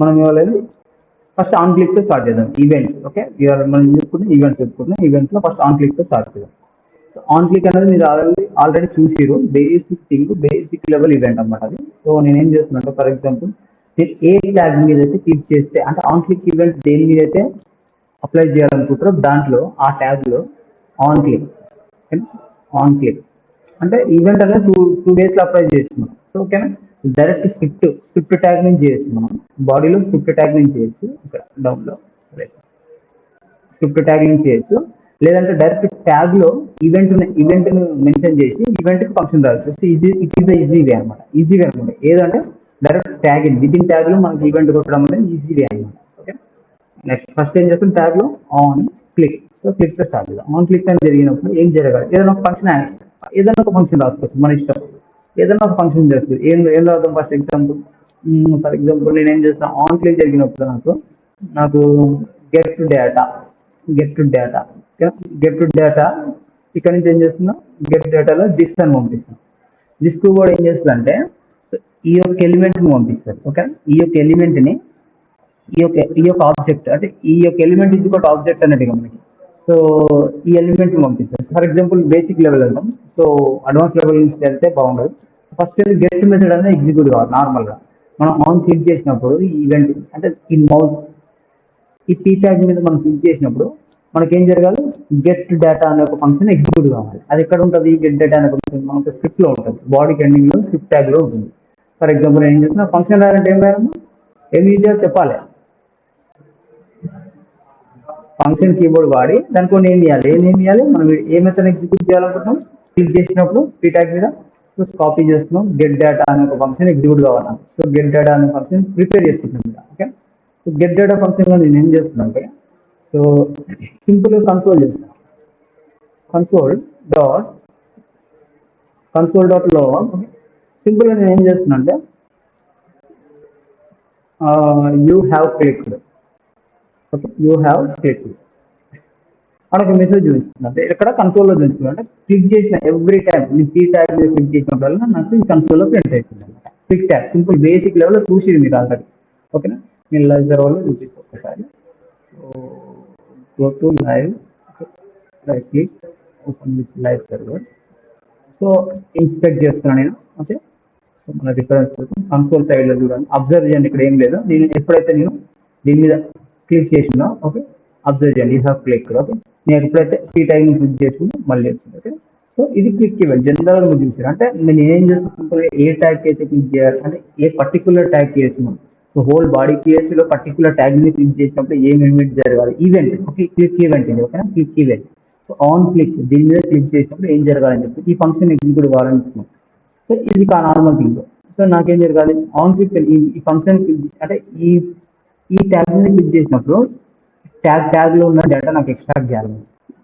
మనం ఇవాళ first on click తో స్టార్ట్ చేద్దాం. ఈవెంట్స్. ఓకే, ఇవాళ మనం చెప్పుకుంటే ఈవెంట్స్ చెప్పుకుంటున్నాం. ఈవెంట్స్ లో ఫస్ట్ ఆన్ క్లిక్ తో స్టార్ట్ చేద్దాం. సో ఆన్ క్లిక్ అనేది మీరు ఆల్రెడీ చూసిరు. Basic thing, basic level event అన్నమాట అది. సో నేను ఏం చేస్తున్నా, ఫర్ ఎగ్జాంపుల్ మీరు ఏ ట్యాగ్ మీద అయితే క్లిక్ చేస్తే, అంటే ఆన్ క్లిక్ ఈవెంట్ దేని మీద అయితే అప్లై చేయాలనుకుంటారో దాంట్లో ఆ ట్యాగ్ లో ఆన్ క్లిక్, ఆన్ క్లిక్ అంటే ఈవెంట్ అనేది టూ డేస్ లో అప్లై చేయొచ్చు మనం. సో ఓకేనా, డైరెక్ట్ స్క్రిప్ట్ ట్యాగ్ నుంచి చేయొచ్చు మనం. బాడీలో స్క్రిప్ట్ ట్యాగ్ నుంచి చేయొచ్చు. ఇక్కడ డౌన్ లో స్క్రిప్ట్ ట్యాగ్ నుంచి చేయొచ్చు. లేదంటే డైరెక్ట్ ట్యాగ్ లో ఈవెంట్ మెన్షన్ చేసి ఈవెంట్ కి ఫంక్షన్ రావచ్చు. So it is easy way అనమాట. ఈజీ వే అనమాట. ఏదంటే direct tag with in tag లో మనకి ఈవెంట్ కొట్టడం అనేది ఈజీ వే అనమాట. ఓకే, నెక్స్ట్ ఫస్ట్ ఏం చేస్తాం, ట్యాగ్ లో ఆన్ క్లిక్. సో క్లిక్ తో స్టార్ట్ చేద్దాం. ఆన్ క్లిక్ అని జరిగినప్పుడు ఏం జరగాలి, ఏదైనా ఒక ఫంక్షన్ ఏదైనా ఒక ఫంక్షన్ రాసుకోవచ్చు మన ఇష్టం. ఏదైనా ఒక ఫంక్షన్ చేస్తుంది. ఏం రాద్దాం, ఫస్ట్ ఎగ్జాంపుల్ ఫర్ ఎగ్జాంపుల్ నేను ఏం చేస్తాను, ఆన్ క్లిక్ జరిగినప్పుడు నాకు get data, get data get data ఇక్కడ నుంచి ఏం చేస్తున్నా, గెట్ డేటాలో దిస్ అని పంపిస్తాను. దిస్ కూడా ఏం చేస్తుంది, ఈ యొక్క ఎలిమెంట్ ని పంపిస్తారు. ఓకే, ఈ యొక్క ఎలిమెంట్ ని ఈ యొక్క ఆబ్జెక్ట్, అంటే ఈ యొక్క ఎలిమెంట్ ఇది ఒక ఆబ్జెక్ట్ అన్నట్టుగా మనకి. సో ఈ ఎలిమెంట్ పంపిస్తారు. ఫర్ ఎగ్జాంపుల్ బేసిక్ లెవెల్ వెళ్దాం. సో అడ్వాన్స్ లెవెల్ నుంచి వెళ్తే బాగుండదు. ఫస్ట్ గెట్ మెథడ్ అనేది ఎగ్జిక్యూట్ కావాలి. నార్మల్ గా మనం ఆన్ క్లిక్ చేసినప్పుడు ఈ ఈవెంట్, అంటే ఈ మౌస్ ఈ టీ ట్యాగ్ మీద మనం క్లిక్ చేసినప్పుడు మనకి ఏం జరగాలి, గెట్ డేటా అనే ఒక ఫంక్షన్ ఎగ్జిక్యూట్ కావాలి. అది ఎక్కడ ఉంటుంది, గెట్ డేటా అనే ఫంక్షన్ మనకు స్క్రిప్ట్ లో ఉంటుంది. బాడీకి ఎండింగ్ లో స్క్రిప్ట్ ట్యాగ్ లో ఉంటుంది. ఫర్ ఎగ్జాంపుల్ ఏం చేస్తున్నా, ఫంక్షన్ రాయాలంటే ఏం రాయాలన్నా, ఏం యూజ్ చేయాలో చెప్పాలి. ఫంక్షన్ కీబోర్డ్ వాడి దానికి నేమ్ ఇవ్వాలి. ఏ నేమ్ ఇవ్వాలి, మనం ఏ మెథడ్ ఎగ్జిక్యూట్ చేయాలనుకుంటున్నాం. క్లిక్ చేసినప్పుడు ఈ ట్యాగ్ మీద కాపీ చేస్తున్నాం. గెట్ డేటా అనే ఒక ఫంక్షన్ ఎగ్జిక్యూట్ కావాలి. సో గెట్ డేటా అనే ఫంక్షన్ ప్రిపేర్ చేసుకుంటున్నాం. Okay, so get data function లో నేను ఏం చేస్తున్నా అంటే, సో సింపుల్ కన్సోల్ చేస్తున్నాను. కన్సోల్ డాట్ లో సింపుల్ గా నేను ఏం చేస్తున్నా అంటే, you have clicked. Okay, you have clicked మనకు మెసేజ్ చూపిస్తుంది. అంటే ఇక్కడ కన్సోల్ లో చూపిస్తుంది. అంటే క్లిక్ చేసిన ఎవ్రీ టైం నేను టీ ట్యాగ్ మీద క్లిక్ చేసినప్పుడల్లా నాకు ఈ కన్సోల్ లో ప్రింట్ అవుతుంది అనమాట. Click tag simple basic level లో చూసి మీరు ఆల్రెడీ. ఓకేనా, నేను లైవ్ సర్వర్ లో చూపిస్తాను ఒకసారి. Go to live, right click, open with live server. So inspect చేస్తున్నాను నేను. ఓకే, సో మన రిఫరెన్స్ కోసం కన్సోల్ సైడ్ లో చూడండి. అబ్జర్వ్ చేయండి, ఇక్కడ ఏం లేదు. నేను ఎప్పుడైతే నేను దీని మీద క్లిక్ చేసినా, ఓకే అబ్జర్వ్ చేయండి, యూ హ్యావ్ క్లిక్. ఓకే, నేను ఎప్పుడైతే ఈ టైం క్లిక్ చేసి మళ్ళీ వచ్చింది. ఓకే, సో ఇది క్లిక్ ఈవెంట్ జనరల్ గా మీరు చూసారు. అంటే నేను ఏం చేస్తున్నా, ఏ ట్యాగ్ అయితే క్లిక్ చేయాలి, అంటే ఏ పర్టికులర్ ట్యాగ్ చేస్తున్నాం. సో హోల్ బాడీ పిఎస్సీ లో పర్టికులర్ ట్యాగ్ ని క్లిక్ చేసినప్పుడు ఏం ఈవెంట్ జరగాలి, ఈవెంట్. ఓకే, క్లిక్ ఈవెంట్ ఇది. ఓకేనా, click event. So on click దీని మీద క్లిక్ చేసినప్పుడు ఏం జరగాలని చెప్పి ఈ ఫంక్షన్ ఎగ్జిక్యూట్ కావాలనుకుంటున్నాం. సో ఇది నార్మల్ థింగ్. సో నాకేం జరగాలి, ఆన్ క్లిక్ ఈ ఫంక్షన్ అంటే ఈ ట్యాగ్ మీద క్లిక్ చేసినప్పుడు ట్యాగ్ లో ఉన్న డేటా నాకు ఎక్స్ట్రాక్ట్ చేయాలి.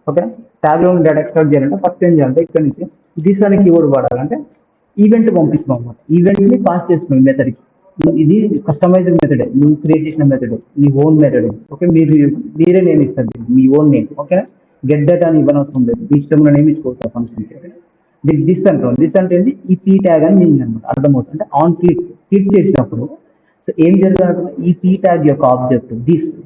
ఓకే, ట్యాగ్ లో ఉన్న డేటా ఎక్స్ట్రాక్ట్ చేయాలంటే ఫస్ట్ ఏం చేయాలంటే, ఇక్కడ నుంచి దిస్ అనే కీవర్డ్ వాడాలంటే ఈవెంట్ పంపిస్తున్నాం అన్నమాట. ఈవెంట్ ని పాస్ చేస్తున్నాం మెథడ్ కి. ఇది కస్టమైజ్డ్ మెథడ్, నువ్వు క్రియేట్ చేసిన మెథడ్, నీ ఓన్ మెథడ్. ఓకే, మీరే నేమ్ ఇస్తారు, మీ ఓన్ నేమ్. ఓకేనా, గెట్ డేటా అని ఇవ్వనవసరం లేదు, మీ ఇష్టంలో నేమ్ ఇచ్చుకోవచ్చు ఫంక్షన్. దిస్ అంటాం. దిస్ అంటే ఏంటి, ఈ పీ ట్యాగ్ అని మీనింగ్ అనమాట. అర్థమవుతుంది. అంటే ఆన్ క్లిక్ చేసినప్పుడు సో ఏం జరగాలంటే, ఈ పీ ట్యాగ్ యొక్క ఆబ్జెక్ట్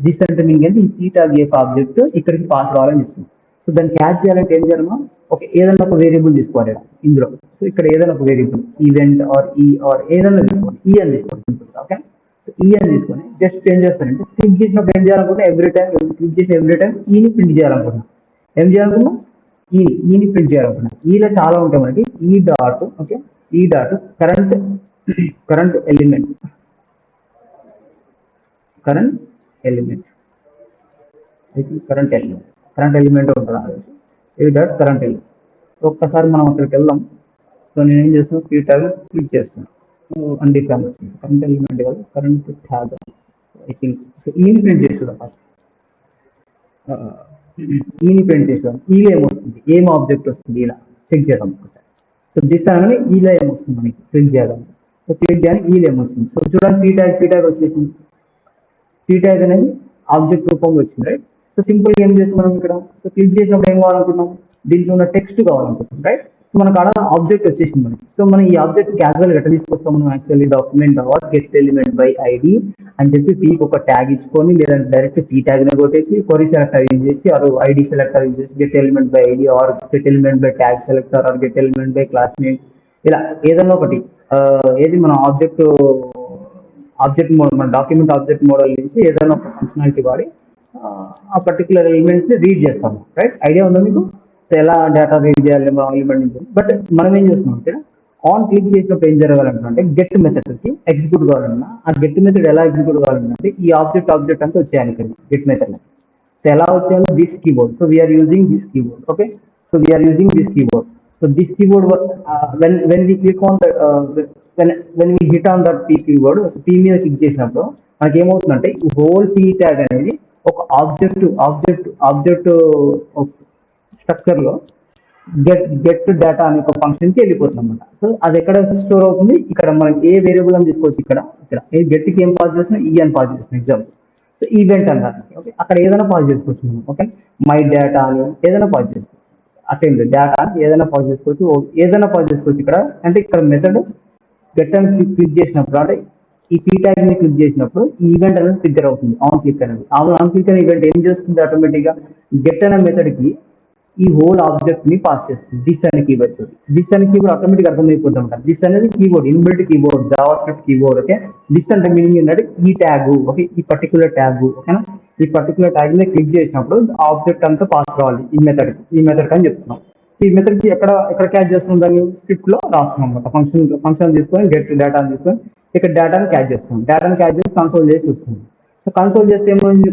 దిస్ అంటే మీనింగ్ ఏంటి, ఈ పీ ట్యాగ్ యొక్క ఆబ్జెక్ట్ ఇక్కడికి పాస్ కావాలని చెప్తుంది. సో దాన్ని క్యాచ్ చేయాలంటే ఏం చేయాలన్నా, ఓకే ఏదైనా ఒక వేరియబుల్ తీసుకోవాలి ఇందులో. సో ఇక్కడ ఏదైనా ఒక వేరియబుల్ ఈవెంట్ ఆర్ ఏదైనా తీసుకోండి, ఈ అని తీసుకోండి. ఓకే, సో ఈ అని తీసుకొని జస్ట్ ఏం చేస్తానంటే, క్లిక్ చేసినప్పుడు ఏం చేయాలనుకుంటే, క్లిక్ చేసిన ఎవ్రీ టైం ఈని ప్రింట్ చేయాలనుకుంటున్నా. ఏం చేయాలనుకున్నా, ఈని ప్రింట్ చేయాలనుకున్నా. ఈలో చాలా ఉంటాయి మనకి. ఈ డాట్, ఓకే ఈ dot current element current element ఉంటుంది. ఈ డాట్ కరెంట్ ఎలిమెంట్. ఒక్కసారి మనం అక్కడికి వెళ్దాం. సో నేను ఏం చేస్తున్నాను, ఈ ట్యాగ్ క్లిక్ చేస్తున్నాను. అన్డిఫైన్ వచ్చింది. కరెంట్ ఎలిమెంట్ కాదు, current tag I think. So ఈని ప్రింట్ చేస్తున్నాం ఫస్ట్. ఈని ప్రింట్ చేసాం. ఈలో ఏమొస్తుంది, ఏం ఆబ్జెక్ట్ వస్తుంది, ఇలా చెక్ చేద్దాం ఒకసారి. సో దిస్ అనగానే ఈలో ఏమొస్తుంది మనకి ప్రింట్ చేయాలని. సో క్లిక్ చేయడానికి ఈలో ఏమొస్తుంది. సో చూడండి, పీ ట్యాగ్ వచ్చేసింది. పీ ట్యాగ్ అనేది ఆబ్జెక్ట్ రూపంలో వచ్చింది, రైట్. సో సింపుల్ గా ఏం చేసి మనం ఇక్కడ సో క్లిక్ చేసినప్పుడు ఏం కావాలనుకున్నాం, దీంట్లో ఉన్న టెక్స్ట్ కావాలనుకుంటున్నాం, రైట్. సో మనకు ఆడ ఆబ్జెక్ట్ వచ్చేసింది మనకి. సో మనం ఈ ఆబ్జెక్ట్ క్యాజువల్ ఎట్లా తీసుకొస్తాం మనం actually document dot get element by ID అని చెప్పి పీకి ఒక ట్యాగ్ ఇచ్చుకొని లేదంటే డైరెక్ట్ పీ ట్యాగ్ ని కొట్టేసి కొరీ సెలెక్టర్ యూజ్ చేసి ఆర్ ఐడి సెలెక్టర్ యూజ్ చేసి get element by ID or get element by tag selector or get element by class name ఇలా ఏదైనా ఒకటి ఏది మన ఆబ్జెక్ట్ మోడల్ మన డాక్యుమెంట్ ఆబ్జెక్ట్ మోడల్ నుంచి ఏదైనా ఒక ఫంక్షనాలిటీ వాడి ఆ పర్టికులర్ ఎలిమెంట్ ని రీడ్ చేస్తాము. రైట్, ఐడియా ఉందా మీకు? సో ఎలా డేటా రీడ్ చేయాలి ఎలిమెంట్ నుంచి. బట్ మనం ఏం చేస్తున్నాం అంటే ఆన్ క్లిక్ చేసినప్పుడు ఏం జరగాలంటే గెట్ మెథడ్ కి ఎగ్జిక్యూట్ కావాలన్నా ఆ గెట్ మెథడ్ ఎలా ఎగ్జిక్యూట్ కావాలంటే ఈ ఆబ్జెక్ట్ అంతా వచ్చేయాలి ఇక్కడ గెట్ మెథడ్. సో ఎలా వచ్చేయాలి? This keyboard. So we are using this keyboard. Okay, so we are using this keyboard. So this keyboard when we click on the when we hit on that p keyboard, so p మీద click చేసినప్పుడు మనకి ఏమవుతుందంటే ఈ whole p tag అనేది ఒక object structure లో get data అనే ఒక ఫంక్షన్ కి వెళ్ళిపోతుంది అనమాట. సో అది ఎక్కడ స్టోర్ అవుతుంది? ఇక్కడ మనం ఏ వేరియబుల్ అని తీసుకోవచ్చు. ఇక్కడ గెట్ కి ఏం పాస్ చేస్తున్నాం? ఈ అని పాస్ చేస్తున్నాం ఎగ్జాంపుల్. సో ఈవెంట్ అన్నారు. ఓకే, అక్కడ ఏదైనా పాస్ చేసుకోవచ్చు మనం. ఓకే, మై డేటా అని ఏదైనా పాస్ చేసుకోవచ్చు. అటెండ్ డేటా ఏదైనా పాస్ చేసుకోవచ్చు. ఏదైనా పాస్ చేసుకోవచ్చు ఇక్కడ. అంటే ఇక్కడ మెథడ్ గెట్ అని క్లిక్ చేసినప్పుడు అంటే ఈ పీ ట్యాగ్ ని క్లిక్ చేసినప్పుడు ఈ ఈవెంట్ అనేది ట్రిగ్గర్ అవుతుంది. ఆన్ క్లిక్ అనేది ఆన్ క్లిక్ అనే ఈవెంట్ ఏం చేస్తుంది? ఆటోమేటిక్ గా గెట్ అనే మెథడ్ కి ఈ హోల్ ఆబ్జెక్ట్ ని పాస్ చేస్తుంది. దిస్ అనే కీవర్డ్. దిస్ అనే కీవర్డ్ ఆటోమేటిక్ అర్థమైపోతుంది అనమాట. దిస్ అనేది keyboard, inbuilt keyboard, Java script keyboard. Okay, this అంటే మీనింగ్ ఏంటంటే ఈ ట్యాగ్. ఓకే, ఈ పర్టికులర్ ట్యాగ్. ఓకేనా, ఈ పర్టికులర్ ట్యాగ్ ని క్లిక్ చేసినప్పుడు ఆబ్జెక్ట్ అంతా పాస్ కావాలి ఈ మెథడ్ అని చెప్తున్నాం. సో ఈ మెథడ్ కి ఎక్కడ క్యాచ్ చేస్తున్నాం? దాన్ని స్క్రిప్ట్ లో రాస్తున్నాం అనమాట. ఫంక్షన్ తీసుకొని గెట్ డేటా అని తీసుకొని ఇక్కడ డేటాని క్యాచ్ చేస్తున్నాం. డేటాని క్యాచ్ చేసి కన్సోల్ చేసి చూస్తున్నాం. సో కన్సోల్ చేస్తే ఏమైంది?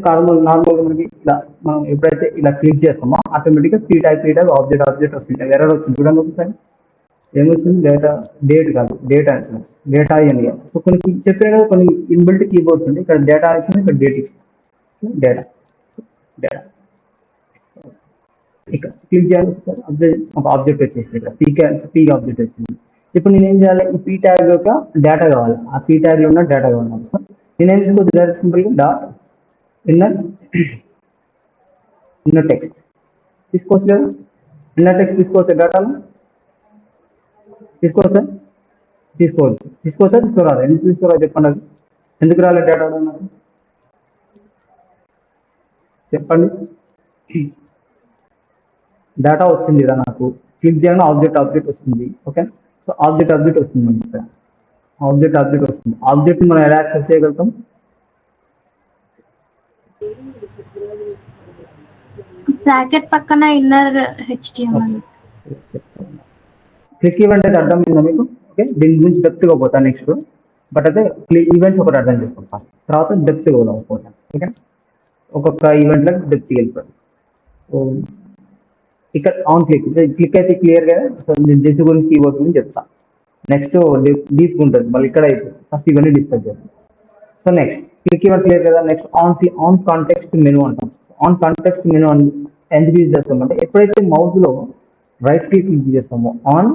నార్మల్గా మనకి ఇలా మనం ఎప్పుడైతే ఇలా క్లిక్ చేస్తామో ఆటోమేటిక్ గా పీ ట్యాగ్ ఆబ్జెక్ట్ వస్తుంది. ఎర్రర్ వచ్చింది చూడండి ఒకసారి. ఏమొచ్చింది? డేట్ కాదు, డేటా వచ్చింది. డేటా అని. సో కొన్ని చెప్పిన కదా కొన్ని ఇన్బిల్ట్ కీబోర్డ్స్ ఉంది. ఇక్కడ డేటా వచ్చింది, ఇక్కడ డేట్ ఇచ్చింది. డేటా ఇక్కడ క్లిక్ చేయాలి సార్. ఒక ఆబ్జెక్ట్ వచ్చేసింది. ఇక్కడ పీ ఆబ్జెక్ట్ వచ్చింది. ఇప్పుడు నేనేం చేయాలి? ఈ పీ ట్యాగ్ యొక్క డేటా కావాలి. ఆ పీ ట్యాగ్ లో ఉన్న డేటా కావాలి. సో నేనేం తీసుకోవచ్చు? డైరెక్ట్ సింపుల్ గా డాట్ ఇన్నర్ టెక్స్ట్ తీసుకోవచ్చు లేదా? ఇన్నర్ టెక్స్ట్ తీసుకోవచ్చు డేటాలో? తీసుకోవచ్చా? తీసుకోరాదు? ఎందుకు తీసుకోరాదు చెప్పండి. అది ఎందుకు రాలేదు డేటా నాకు చెప్పండి. డేటా వచ్చింది కదా నాకు. క్లిక్ చేయగానే ఆబ్జెక్ట్ వస్తుంది. ఓకే, సో ఆబ్జెక్ట్ వస్తుంది మనకి ఇక్కడ. ఆబ్జెక్ట్ వస్తుంది. ఆబ్జెక్ట్ మనం ఎలా యాక్సెస్ చేయగలుగుతాం? బ్రాకెట్ పక్కన ఇన్నర్ HTML. క్లిక్ ఈవెంట్ అయితే అర్థమైందా మీకు? ఓకే, దీని గురించి డెప్త్ గా పోతాను నెక్స్ట్. బట్ అయితే ఈవెంట్స్ ఒకటి అర్థం చేసుకుంటాం, తర్వాత డెప్త్ గా పోతాం. ఓకే, ఒక్కొక్క ఈవెంట్ లో డెప్త్ వెళ్ళిపోతాం. సో ఇక్కడ ఆన్ క్లిక్ అయితే క్లియర్ గా దిస్ గురించి కీబోర్డ్ గురించి చెప్తా. నెక్స్ట్ డీప్ ఉంటుంది, మళ్ళీ ఇక్కడ అయిపోతుంది. ఫస్ట్ ఇవన్నీ డిస్కస్ చేద్దాం. So next click event clear కదా. నెక్స్ట్ ఆన్ కాంటెక్స్ట్ మెనూ అంటాం. ఆన్ కాంటెక్స్ట్ మెనూ ఎందుకు యూజ్ చేస్తామంటే ఎప్పుడైతే మౌస్ లో రైట్ క్లిక్ చేస్తామో ఆన్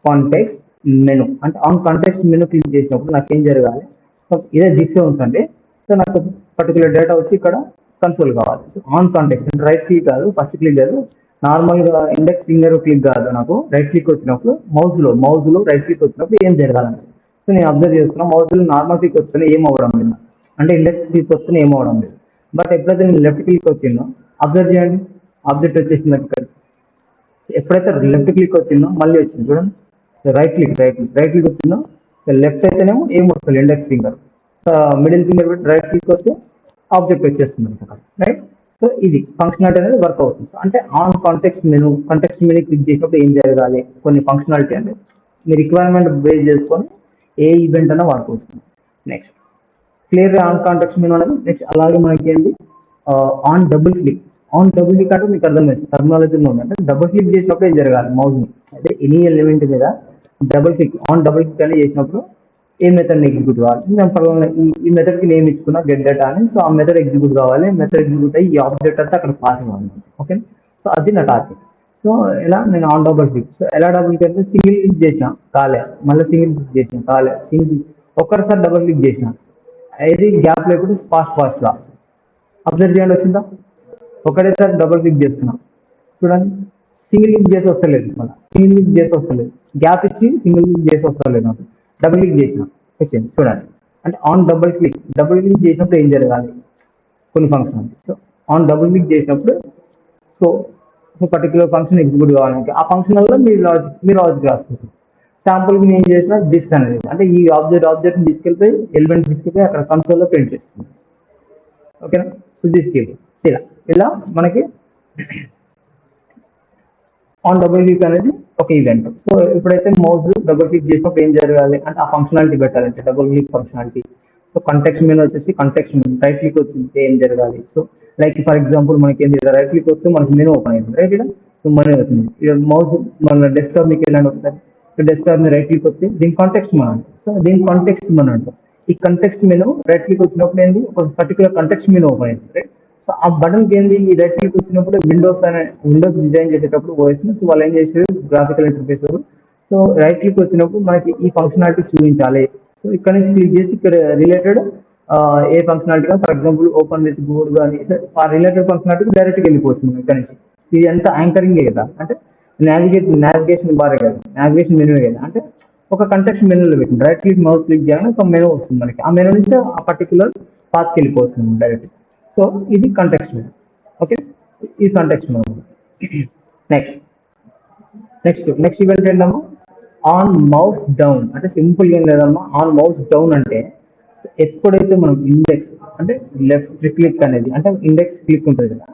కాంటెక్స్ట్ మెనూ అంటే ఆన్ కాంటెక్స్ట్ మెనూ క్లిక్ చేసినప్పుడు నాకు ఏం జరగాలి? సో ఇదే దిస్ ఉంచండి. సో నాకు పర్టికులర్ డేటా వచ్చి ఇక్కడ కన్సోల్ కావాలి. సో ఆన్ కాంటెక్స్ట్ అంటే రైట్ క్లిక్ కాదు, ఫస్ట్ క్లిక్ కాదు, నార్మల్ గా ఇండెక్స్ ఫింగర్ క్లిక్ కాదు. నాకు రైట్ క్లిక్ వచ్చినప్పుడు మౌజ్ లో రైట్ క్లిక్ వచ్చినప్పుడు ఏం జరగాలంటే, సో నేను అబ్జర్వ్ చేస్తున్నా మౌజ్ లో నార్మల్ క్లిక్ వస్తేనే ఏం అవ్వడం లేదు, అంటే ఇండెక్స్ క్లిక్ వస్తేనే ఏం అవ్వడం లేదు. బట్ ఎప్పుడైతే నేను లెఫ్ట్ క్లిక్ వచ్చిందో అబ్జర్వ్ చేయండి, ఆబ్జెక్ట్ వచ్చేసింది ఇక్కడ. ఎప్పుడైతే లెఫ్ట్ క్లిక్ వచ్చిందో మళ్ళీ వచ్చింది చూడండి. సో రైట్ క్లిక్ వచ్చిందో లెఫ్ట్ అయితేనేమో ఏం వస్తుంది ఇండెక్స్ ఫింగర్, మిడిల్ ఫింగర్ పెట్టి రైట్ క్లిక్ వస్తే ఆబ్జెక్ట్ వచ్చేస్తుంది అనమాట. రైట్, సో ఇది ఫంక్షనాలిటీ అనేది వర్క్ అవుతుంది. సో అంటే ఆన్ కాంటెక్స్ట్ మెనూ క్లిక్ చేసినప్పుడు ఏం జరగాలి, కొన్ని ఫంక్షనాలిటీ అంటే మీ రిక్వైర్మెంట్ బేస్ చేసుకొని ఏ ఈవెంట్ అయినా వాడుకోవచ్చు. Next clear on context menu అనేది. నెక్స్ట్ అలాగే మనకి ఏంటి ఆన్ డబుల్ క్లిక్ అంటే మీకు అర్థమైంది టర్మినాలజీలో ఉంది. అంటే డబుల్ క్లిక్ చేసినప్పుడు ఏం జరగాలి, మౌస్ ని అంటే ఎనీ ఎలిమెంట్ మీద డబుల్ క్లిక్ అనేది చేసినప్పుడు ఏ మెథడ్ ఎగ్జిక్యూట్ కావాలి. ఈ మెథడ్ కి నేమ్ ఇచ్చుకున్నా గెట్ డేటా అని. సో ఆ మెథడ్ ఎగ్జిక్యూట్ కావాలి, మెథడ్ ఎగ్జిక్యూట్ అయ్యి ఈ ఆబ్జెక్ట్ అంతా అక్కడ పాస్ కావాలి. ఓకే, సో అది నా టార్గెట్. సో ఎలా నేను ఆన్ డబుల్ క్లిక్, సో ఎలా డబుల్ క్లిక్ అంటే సింగిల్ క్లిక్ చేసిన కాలే, మళ్ళీ సింగిల్ క్లిక్ చేసిన కాలే, ఒక్కసారి డబుల్ క్లిక్ చేసిన ఇది గ్యాప్ లేకపోతే ఫాస్ట్ గా అబ్జర్వ్ చేయండి వచ్చిందా. ఒకటేసారి డబుల్ క్లిక్ చేస్తున్నా చూడండి, సింగిల్ క్లిక్ చేసి వస్తలేదు, మళ్ళీ సింగిల్ క్లిక్ చేసి వస్తలేదు, గ్యాప్ ఇచ్చి సింగిల్ క్లిక్ చేసి వస్తలేదు నాకు. డబుల్ క్లిక్ చేసిన వచ్చింది చూడండి. అంటే ఆన్ డబుల్ క్లిక్ చేసినప్పుడు ఏం జరగాలి కొన్ని ఫంక్షన్ ఉంది. సో ఆన్ డబుల్ క్లిక్ చేసినప్పుడు సో పర్టికులర్ ఫంక్షన్ ఎగ్జిక్యూట్ కావాలంటే ఆ ఫంక్షన్ వల్ల మీరు లాజిక్ రాసుకుంటారు. శాంపుల్కి నేను చేసిన దిస్ అనేది అంటే ఈ ఆబ్జెక్ట్ తీసుకెళ్ళిపోయి ఎలిమెంట్ తీసుకెళ్ళిపోయి అక్కడ కన్సోల్లో ప్రింట్ చేస్తుంది. ఓకేనా. సో దిస్ కేబుల్ ఇలా మనకి ఆన్ డబుల్ క్లిక్ అనేది ఒక ఈవెంట్. సో ఎప్పుడైతే మౌస్ డబుల్ క్లిక్ చేసినప్పుడు ఏం జరగాలి అంటే ఆ ఫంక్షనాలిటీ పెట్టాలంటే double click functionality. So context menu వచ్చేసి కంటెక్స్ట్ మెనూ రైట్ క్లిక్ వచ్చింది ఏం జరగాలి. సో లైక్ ఫర్ ఎగ్జాంపుల్ మనకి ఏంటి రైట్ క్లిక్ వస్తే మనకి మెనూ ఓపెన్ అవుతుంది రైట్. ఇక్కడ సో మెనూ అవుతుంది. మౌస్ మన డెస్క్టాప్ మీకు వెళ్ళండి ఒకసారి. డెస్క్టాప్ మీద రైట్ క్లిక్ వస్తే దీని కాంటెక్స్ట్ మెనూ అంటాం. సో దీని కాంటెక్స్ట్ మెనూ అంటాం. ఈ కంటెక్స్ట్ మెనూ రైట్ క్లిక్ వచ్చినప్పుడు ఏంటి ఒక పర్టికులర్ కంటెక్స్ట్ మెనూ ఓపెన్ అవుతుంది రైట్. సో ఆ బటన్ ఏంది ఈ రైట్ క్లిక్ వచ్చినప్పుడు విండోస్ డిజైన్ చేసేటప్పుడు ఓఎస్ సో వాళ్ళు ఏం చేసారు graphical interface. So right click వచ్చినప్పుడు మనకి ఈ ఫంక్షనాలిటీస్ చూపించాలి. సో ఇక్కడ నుంచి క్లిక్ చేసి ఇక్కడ రిలేటెడ్ ఏ ఫంక్షనాలిటీ కానీ ఫర్ ఎగ్జాంపుల్ ఓపెన్ విత్ గూడ్ కానీ ఆ రిలేటెడ్ ఫంక్షనాలిటీకి డైరెక్ట్గా వెళ్ళిపోతుంది ఇక్కడ నుంచి. ఇది ఎంత యాంకరింగ్ కదా అంటే నావిగేషన్ బారే కదా, నావిగేషన్ మెనూ కదా. అంటే ఒక కంటెక్స్ట్ మెనూలో పెట్టింది రైట్ క్లిక్ మౌస్ క్లిక్ చేయగానే ఒక మెనూ వస్తుంది మనకి. ఆ మెనూ నుంచి ఆ పర్టికులర్ పాత్కి వెళ్ళిపోతుంది డైరెక్ట్. సో ఇది కంటెక్స్ట్ మెనూ. ఓకే ఈ కంటెక్స్ట్ మెనూ. నెక్స్ట్ ఈవెంట్ ఏంటమ్మా ఆన్ మౌస్ డౌన్. అంటే సింపుల్ ఏం లేదమ్మా ఆన్ మౌస్ డౌన్ అంటే ఎప్పుడైతే మనం ఇండెక్స్ అంటే లెఫ్ట్ క్లిక్ అనేది అంటే ఇండెక్స్ క్లిక్ ఉంటుంది కదా.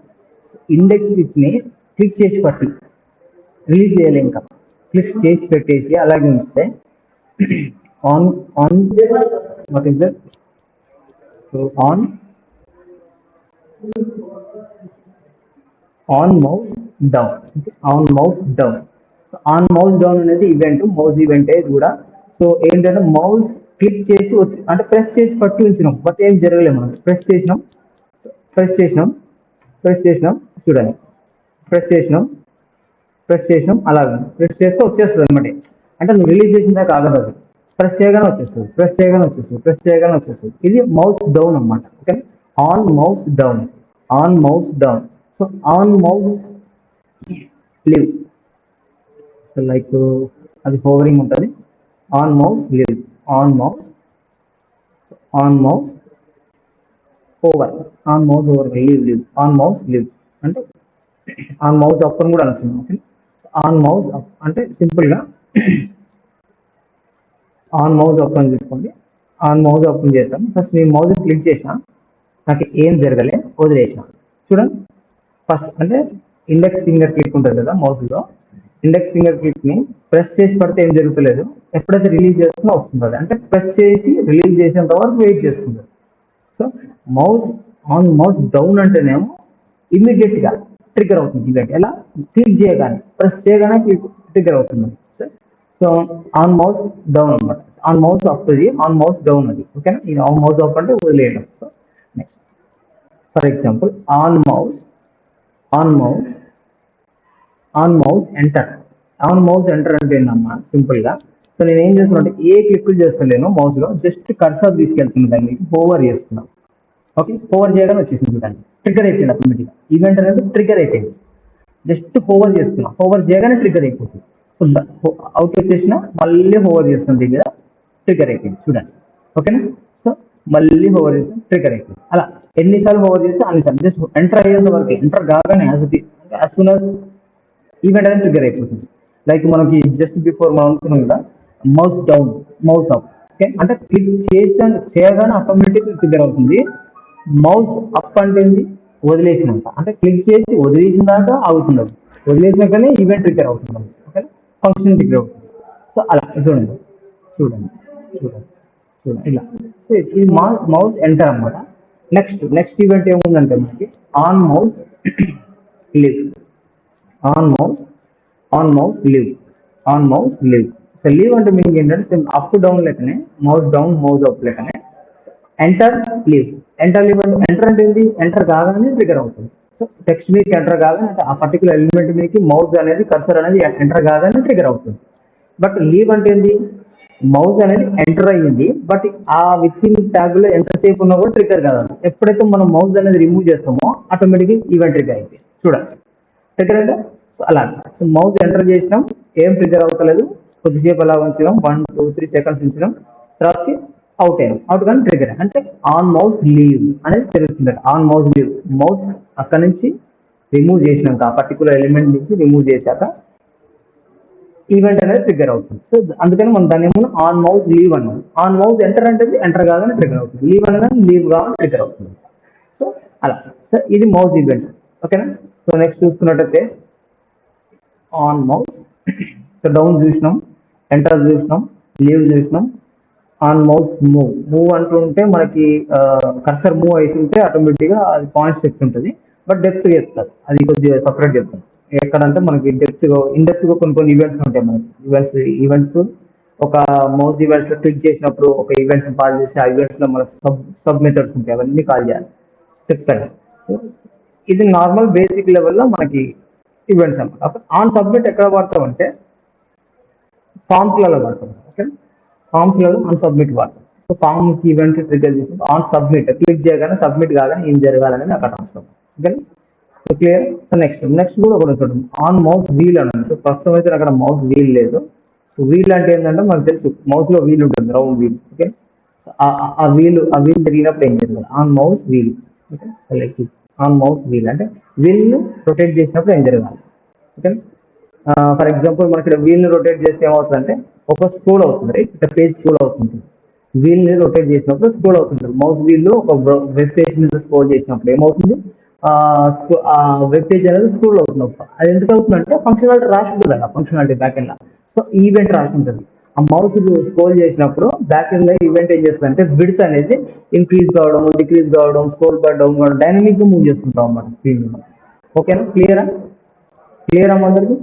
ఇండెక్స్ క్లిక్ని క్లిక్ చేసి పట్టి రిలీజ్ చేయాలి. ఇంకా క్లిక్ చేసి పెట్టేసి అలాగే ఉంచితే on what is that on mouse down. So on mouse down అనేది ఈవెంట్ మౌస్ ఈవెంట్ ఇది కూడా. సో ఏంటంటే మౌస్ క్లిక్ చేసి అంటే ప్రెస్ చేసి పట్టి ఉంచినాం బట్ ఏం జరగలేదు మనం ప్రెస్ చేసినాం చూడండి ప్రెస్ చేసినాం అలాగే ప్రెస్ చేస్తే వచ్చేస్తుంది అనమాట. అంటే నువ్వు రిలీజ్ చేసిన దాకా ఆగదు అది. ప్రెస్ చేయగానే వచ్చేస్తుంది. ఇది మౌస్ డౌన్ అనమాట. Okay on mouse down. So on mouse live like అది హోవరింగ్ ఉంటుంది. On mouse live on mouse over live on mouse live అంటే ఆన్ మౌస్ అప్ అని కూడా అనుకున్నాం. ఓకే ఆన్ మౌస్ అప్ అంటే సింపుల్గా ఆన్ మౌస్ అప్ అని తీసుకోండి. ఆన్ మౌస్ అప్ చేస్తాను. ఫస్ట్ నేను మౌస్ క్లిక్ చేసిన నాకు ఏం జరగలే వదిలేసిన. చూడండి ఫస్ట్ అంటే ఇండెక్స్ ఫింగర్ క్లిక్ ఉంటుంది కదా మౌస్లో. ఇండెక్స్ ఫింగర్ క్లిక్ని ప్రెస్ చేసి పడితే ఏం జరుగుతలేదు. ఎప్పుడైతే రిలీజ్ చేస్తున్నా వస్తుంది. అంటే ప్రెస్ చేసి రిలీజ్ చేసినంత వరకు వెయిట్ చేస్తుంది. సో మౌస్ డౌన్ అంటేనేమో ఇమీడియట్గా ట్రిగర్ అవుతుంది ఈవెంట్. ఎలా క్లిక్ చేయగానే ప్రెస్ చేయగానే ట్రిగర్ అవుతుంది. సో ఆన్ మౌస్ డౌన్ అనమాట. ఆన్ మౌస్ అప్ అది ఆన్ మౌస్ డౌన్ అది. ఓకేనా ఇది ఆన్ మౌస్ అప్ అంటే వదిలేయడం. So next for example on mouse enter. On mouse enter అంటే ఏంటమ్మా సింపుల్గా. సో నేను ఏం చేస్తున్నా అంటే ఏ క్లిక్ చేస్తలేను మౌస్లో జస్ట్ కర్సర్ తీసుకెళ్తున్నా దాన్ని హోవర్ చేస్తున్నాను. ఓకే హోవర్ చేయగానే వచ్చేసింది చూడండి ట్రిగర్ అయిపోయింది ఆటోమేటిక్గా. ఈవెంట్ అనేది ట్రిగర్ అయిపోయింది. జస్ట్ హోవర్ చేస్తున్నాం హోవర్ చేయగానే ట్రిగర్ అయిపోతుంది. సో అవుట్ వచ్చేసిన మళ్ళీ హోవర్ చేస్తుంది దగ్గర ట్రిగర్ అయిపోయింది చూడండి. ఓకేనా సో మళ్ళీ హోవర్ చేస్తే ట్రిగర్ అయిపోయింది. అలా ఎన్నిసార్లు హోవర్ చేస్తే అన్నిసార్లు జస్ట్ ఎంటర్ అయ్యేంత వరకు ఎంటర్ కాగానే యాజ్ సూన్ యాజ్ ఈవెంట్ అనేది ట్రిగర్ అయిపోతుంది. లైక్ మనకి జస్ట్ బిఫోర్ మనం అనుకున్నాం కదా mouse down mouse up. Okay అంటే క్లిక్ చేయగానే ఆటోమేటిక్ ట్రిగర్ అవుతుంది. మౌస్ అప్ అంటే ఏంటి వదిలేసినాక అంటే క్లిక్ చేసి వదిలేసిన దాకా ఆగుతుంది. వదిలేసినాకనే ఈవెంట్ ట్రిగర్ అవుతుంది. ఓకే ఫంక్షన్ ట్రిగర్ అవుతుంది. సో అలా చూడండి ఇలా. సో ఇది మౌస్ ఎంటర్ అనమాట. నెక్స్ట్ ఈవెంట్ ఏముందంటే మనకి on mouse live. So leave అంటే మీనింగ్ ఏంటంటే అప్ డౌన్ లెక్కనే మౌస్ డౌన్ మౌస్ అప్ లెక్కనే ఎంటర్ లీవ్ అంటే ఎంటర్ అంటే ఏంటి ఎంటర్ కాగానే ట్రిగర్ అవుతుంది. సో టెక్స్ట్ మీకు ఎంటర్ కాగానే అంటే ఆ పర్టికులర్ ఎలిమెంట్ మీకు మౌస్ అనేది కర్సర్ అనేది ఎంటర్ కాగానే ట్రిగర్ అవుతుంది. బట్ లీవ్ అంటే ఏంటి మౌస్ అనేది ఎంటర్ అయ్యింది బట్ ఆ విత్ ఇన్ ట్యాగ్ లో ఎంతసేపు ఉన్నా కూడా ట్రిగర్ కాదు. ఎప్పుడైతే మనం మౌస్ అనేది రిమూవ్ చేస్తామో ఆటోమేటిక్గా ఈవెంట్ ట్రిగర్ అయిపోయింది. చూడండి ట్రిగర్ అంటే సో అలా సో మౌస్ ఎంటర్ చేసినాం, ఏం ట్రిగర్ అవుతలేదు, కొద్దిసేపు అలా ఉంచినాం, 1 2 3 సెకండ్స్ ఉంచినాం, తర్వాతకి అవుట్ అయ్యాం. అవుట్ కానీ ట్రిగర్ అంటే ఆన్ మౌస్ లీవ్ అనేది తెలుస్తుంది. ఆన్ మౌస్ లీవ్, మౌస్ అక్కడ నుంచి రిమూవ్ చేసినాక, ఆ పర్టికులర్ ఎలిమెంట్ నుంచి రిమూవ్ చేశాక ఈవెంట్ అనేది ట్రిగర్ అవుతుంది. సో అందుకని మనం దాన్ని ఏమన్నా ఆన్ మౌస్ లీవ్ అన్నాం. ఆన్ మౌస్ ఎంటర్ అంటే ఎంటర్ కాగానే ట్రిగర్ అవుతుంది, లీవ్ అనగానే లీవ్ కాగానే ట్రిగర్ అవుతుంది. సో అలా. సో ఇది మౌస్ ఈవెంట్స్. ఓకేనా. సో నెక్స్ట్ చూసుకున్నట్టయితే ఆన్ మౌస్. సో డౌన్ చూసినాం, ఎంటర్ చూసినాం, లీవ్ చూసినాం, ఆన్ మౌస్ మూవ్. మూవ్ అంటుంటే మనకి కర్సర్ మూవ్ అవుతుంటే ఆటోమేటిక్గా అది పాయింట్స్ చెప్తుంటుంది, బట్ డెప్త్ చెప్తారు, అది కొద్దిగా సపరేట్ చెప్తాను. ఎక్కడంటే మనకి డెప్త్గా కొన్ని ఈవెంట్స్ ఉంటాయి. మనకి ఈవెంట్స్ ఒక మౌస్ ఈవెంట్స్ క్లిక్ చేసినప్పుడు ఒక ఈవెంట్స్ కాల్ చేసి ఆ ఈవెంట్స్ లో మన సబ్ మెథడ్స్ ఉంటాయి, అవన్నీ కాల్ చేయాలి, చెప్తారు. ఇది నార్మల్ బేసిక్ లెవెల్లో మనకి ఈవెంట్స్ అన్నమాట. ఆన్ సబ్మిట్ ఎక్కడ వాడతామంటే ఫామ్స్లలో వాడతాం. ఓకే, ఫామ్స్లలో ఆన్ సబ్మిట్ వాడతాం. సో ఫామ్ ఈవెంట్ ట్రిగర్ చేసి ఆన్ సబ్మిట్ క్లిక్ చేయగానే సబ్మిట్ కాగానే ఏం జరగాలని అక్కడ రాస్తాం. Okay, so clear. So next కూడా ఒకటి చూడండి, ఆన్ మౌస్ వీల్ అన్నాడు. సో ప్రస్తుతం అయితే అక్కడ మౌస్ వీల్ లేదు. సో వీల్ అంటే ఏంటంటే మనకు తెలుసు, మౌస్ లో వీల్ ఉంటుంది, రౌండ్ వీల్. ఓకే, సో ఆ వీల్ తిరిగినప్పుడు ఏం జరగాలి, on mouse wheel. Okay, on mouse wheel అంటే వీల్ రొటేట్ చేసినప్పుడు ఏం జరగాలి. ఓకే, ఫర్ ఎగ్జాంపుల్ మనకి ఇక్కడ వీల్ ని రొటేట్ చేస్తే ఏమవుతుందంటే ఒక స్క్రోల్ అవుతుంది, రైట్, ఇక్కడ పేజ్ స్క్రోల్ అవుతుంది. వీల్ ని రొటేట్ చేసినప్పుడు స్క్రోల్ అవుతుంది. మౌస్ వీల్ ఒక వెబ్ పేజ్ మీద స్క్రోల్ చేసినప్పుడు ఏమవుతుంది, ఆ వెబ్ పేజ్ అనేది స్క్రోల్ అవుతుంది. అది ఎందుకు అవుతుందంటే ఫంక్షనాలిటీ రాసి ఉంటుంది కదా, functionality back end. So event రాసి ఉంటుంది. ఆ మౌస్ స్క్రోల్ చేసినప్పుడు బ్యాక్ ఎండ్ లో ఈవెంట్ ఏం చేస్తుంది అంటే విడ్త్ అనేది ఇంక్రీజ్ కావడం, డిక్రీజ్ కావడం, స్క్రోల్ బార్ డౌన్ కావడం, డైనమిక్ గా మూవ్ చేస్తుంటాం అన్నమాట స్క్రీన్ మీద. ఓకేనా, క్లియర్ అమ్మ అందరికి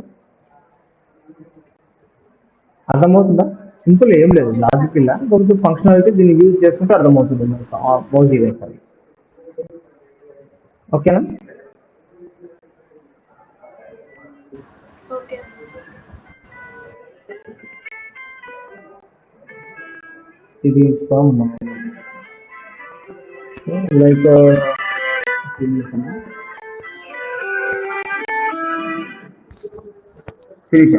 అర్థమవుతుందా? సింపుల్ ఏం లేదు, లాజిక్ ఇలా కొంచెం ఫంక్షనాలిటీ దీన్ని యూజ్ చేసుకుంటే అర్థమవుతుంది మనకు మౌస్ ఈవెంట్స్ అవి. ఓకేనా. ఓకే. ఇది ఫ్రమ్ లైక్ శిరీష. శిరీష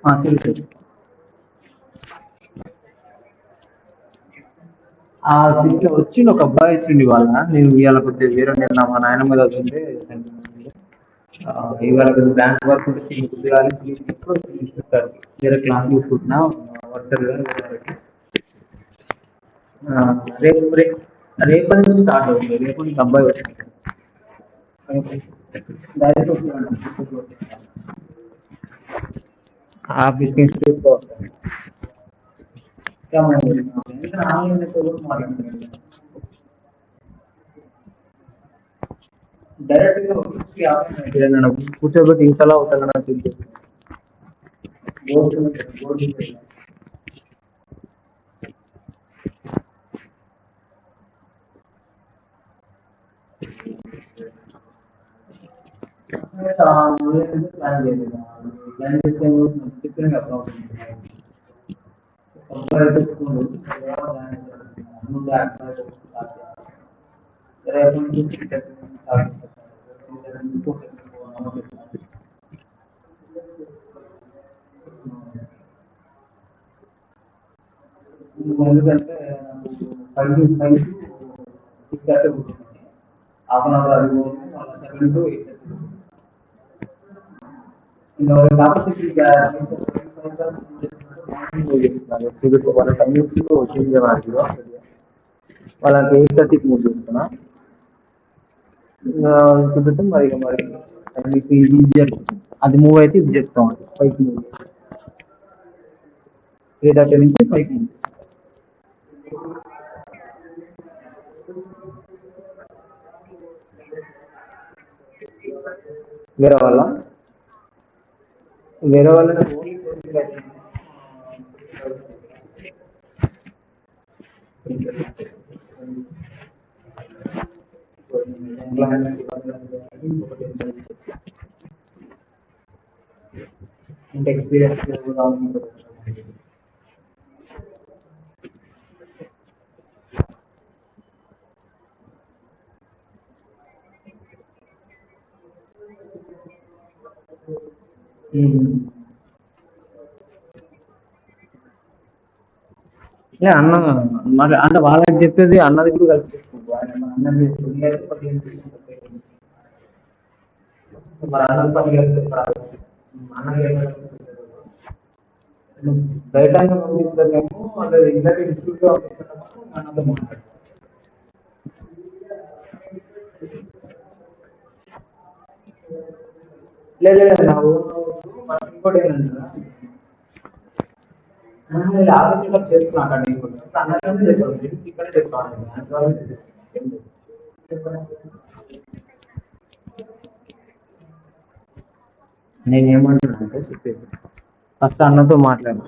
ఆ శిరీష వచ్చింది, ఒక అబ్బాయి వచ్చింది ఇవాళ. నేను ఇవాళ కొద్దిగా వేరే నిన్న మా నాయనమ్మ మీద వచ్చింది, ఇవాళ కొద్దిగా బ్యాంక్ వర్క్ ఉంటే కొద్దిగా పెట్టారు, వేరే క్లాస్ తీసుకుంటున్నా వర్కర్ రేపు రేపటి నుంచి స్టార్ట్ అవుతుంది. రేపు నుంచి అబ్బాయి వచ్చింది ఆఫీస్ నుంచి వస్తాను. డైరెక్ట్ గా కూర్చోబెట్టి ఇంతలా అవుతాను. ప్లాన్ చేయలేదు, ప్లాన్ చేస్తే చెప్పిన ఎందుకంటే 5 to 6 హాఫ్ అన్ అవర్ అది పోతుంది, మళ్ళీ 7 to 8. వాళ్ళ సంయుక్తిలో వచ్చింది వారిలో వాళ్ళకి 8:30కి మూవ్ చేస్తున్నా. కుదురుతాం మరి మీకు ఈజీయర్ అది మూవ్ అయితే ఇది చెప్తాం, 5కి మూవ్ 8:30 నుంచి 5కి మూవ్. వేరే వాళ్ళని అంటే ఎక్స్పీరియన్స్ అన్న మరి అంటే వాళ్ళకి చెప్పేది అన్నది కూడా కలిసి చెప్పుకో. అన్నం చేస్తుంది బయట పంపిస్తామేమో అంటే ఇద్దరు ఇన్స్టిట్యూట్ పంపిస్తున్నాము అన్నతో మాట్లాడు. లేదు నా మనకి ఇంకోటి ఏంటంటే ఆలోచన చేస్తున్నాను అన్నగానే చెప్పాను ఇక్కడే చెప్తాను. నేను ఏమంటున్నానంటే చెప్పేది ఫస్ట్ అన్నతో మాట్లాడు.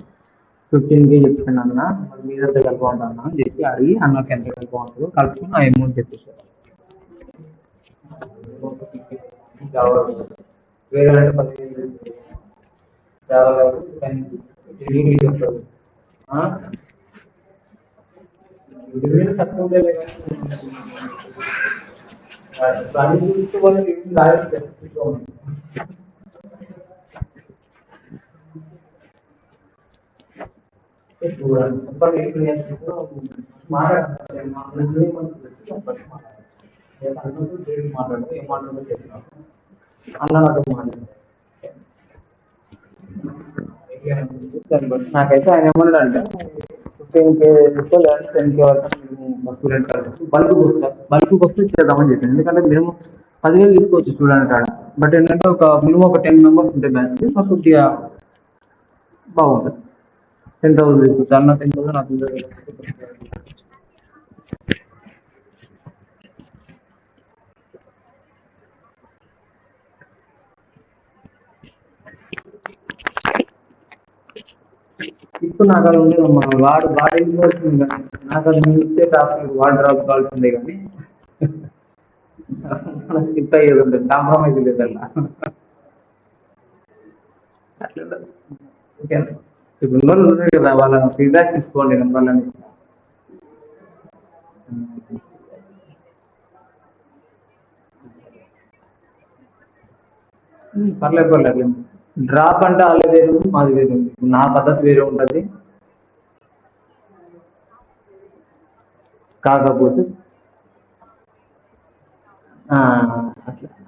15K చెప్తాను అన్న మీద కలిపి ఉంటాను అని చెప్పి అడిగి అన్నకి ఎంత కలిపి ఉంటుందో కలుపుకుని ఆ అమౌంట్ చెప్పేసాను. వేరే అంటే 15 చెప్తాడు తక్కువ గురించి వాళ్ళు చూడండి మాట్లాడు ఏం మాట్లాడో చెప్తాను అన్న నాతో మాట్లాడు. నాకైతే ఆయన ఏమన్నాడు అంటే 15K లేదా 10K వరకు స్టూడెంట్ బల్క్ వస్తే చేద్దామని చెప్పాను. ఎందుకంటే మినిమం 10,000 తీసుకోవచ్చు స్టూడెంట్ కాడ. బట్ ఏంటంటే ఒక మినిమం ఒక 10 మెంబర్స్ ఉంటే బ్యాచ్కి కొద్దిగా బాగుంటుంది. 10,000 తీసుకోవచ్చు అన్న 10,000 నాకు ఇప్పుడు నాకు అది ఉండేదమ్మా వాడి వస్తుంది కానీ నాకు అది ఇచ్చే టాపిక్ వాడు డ్రాప్ కావాల్సిందే కానీ మన స్కిప్ అయ్యేది ఉంటుంది. కాంప్రమైజ్ లేదల్లా అట్లా ఓకేనా. ఇప్పుడు ఉన్నోళ్ళు ఉన్నాయి కదా వాళ్ళ ఫీడ్బ్యాక్ తీసుకోండి నెంబర్లని. పర్లేదు డ్రాప్ అంటే వాళ్ళది వేరు మాది వేరు ఉంది. నా పద్ధతి వేరే ఉంటుంది. కాకపోతే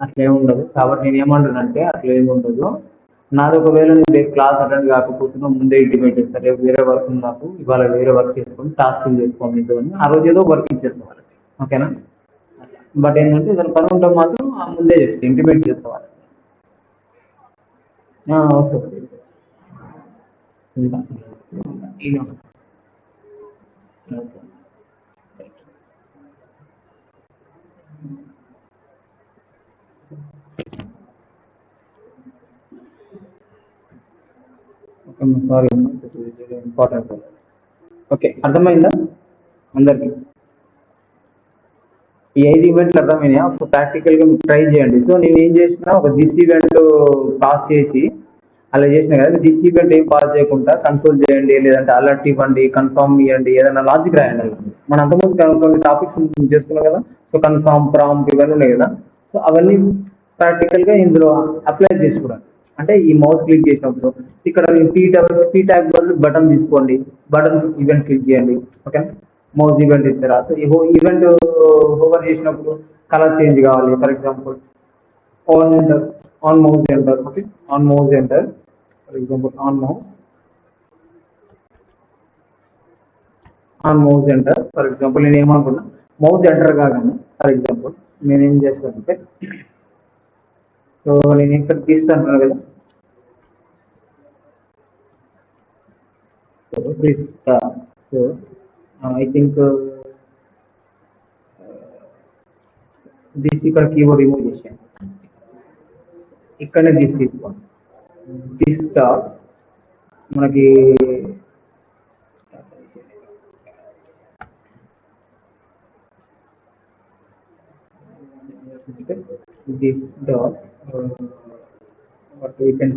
అట్లా ఉండదు. కాబట్టి నేను ఏమంటానంటే అట్లా ఏమి ఉండదు. నాది ఒకవేళ నేను క్లాస్ అటెండ్ కాకపోతున్నా ముందే ఇంటిమేట్ చేస్తారు. రేపు వేరే వర్క్ ఉంది నాకు ఇవాళ వేరే వర్క్ చేసుకొని టాస్క్లు చేసుకోండి అని ఆ రోజు ఏదో వర్క్ ఇచ్చేసుకోవాలి. ఓకేనా. బట్ ఏంటంటే దాని పని ఉంటే మాత్రం ముందే చెప్తే ఇంటిమేట్ చేసుకోవాలి. Okay sorry important. ఓకే అర్థమైందా అందరికి? ఈ 5 ఈవెంట్లు అర్థమైనాయా? సో ప్రాక్టికల్గా మీరు ట్రై చేయండి. సో నేను ఏం చేసినా ఒక దిస్ ఈవెంట్ పాస్ చేసి అలా చేసినా కదా. దిస్ ఈవెంట్ ఏం పాస్ చేయకుండా కన్సోల్ చేయండి, లేదంటే అలర్ట్ ఇవ్వండి, కన్ఫర్మ్ ఇవ్వండి, ఏదైనా లాజిక్ రాయండి. మనం అంతకుముందు కొన్ని టాపిక్స్ చేసుకున్నాం కదా. సో కన్ఫర్మ్ ప్రాంప్ట్ ఇవన్నీ ఉన్నాయి కదా. సో అవన్నీ ప్రాక్టికల్గా ఇందులో అప్లై చేసుకోవడానికి. అంటే ఈ మౌస్ క్లిక్ చేసినప్పుడు ఇక్కడ పీ ట్యాగ్ బదులు బటన్ తీసుకోండి, బటన్ ఈవెంట్ క్లిక్ చేయండి. ఓకే మౌస్ ఈవెంట్ ఇస్తారా. సో ఈవెంట్ ఓవర్ చేసినప్పుడు కలర్ చేంజ్ కావాలి. For example on mouse enter. Okay on mouse enter. For example on mouse enter. For example నేను ఏమనుకున్నా మౌస్ ఎంటర్ కాగానే for example నేనేం చేస్తానంటే so నేను ఇక్కడ తీస్తాను కదా. సో ఐ థింక్ దిస్ ఇక్కడ కీబోర్డ్ రిమూవ్ చేసాను. ఇక్కడనే తీసుకోండి. దిస్ డాట్ మనకి this dot what we can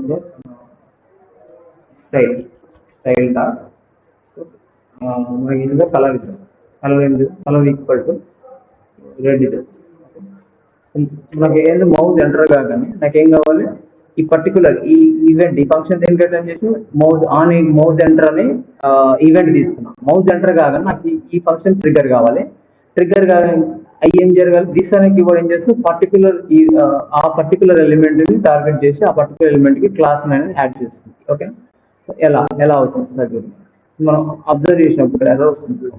say style dot. So మనకి ఇందులో కలర్ ఇద్దాం. కలర్ ఈక్వల్ టు రెడ్ ఇది. మనకి ఏంది మౌస్ ఎంటర్ కాగానే నాకేం కావాలి ఈ పర్టికులర్ ఈ ఈవెంట్ ఈ ఫంక్షన్ దేనికి అటెండ్ చేసి మౌజ్ ఎంటర్ అని ఈవెంట్ తీసుకున్నాం. మౌజ్ ఎంటర్ కాగానే నాకు ఈ ఫంక్షన్ ట్రిగ్గర్ కావాలి. ట్రిగ్గర్ కాగానే ఏం జరగాలి, దిస్ అనే కీవర్డ్ ఏం చేస్తుంది, పర్టికులర్ ఆ పర్టికులర్ ఎలిమెంట్ ని టార్గెట్ చేసి ఆ పర్టికులర్ ఎలిమెంట్ కి క్లాస్ అనేది యాడ్ చేస్తుంది. ఓకే, ఎలా అవుతుంది సార్ మనం అబ్జర్వ్ చేసినప్పుడు ఎలా వస్తుంది,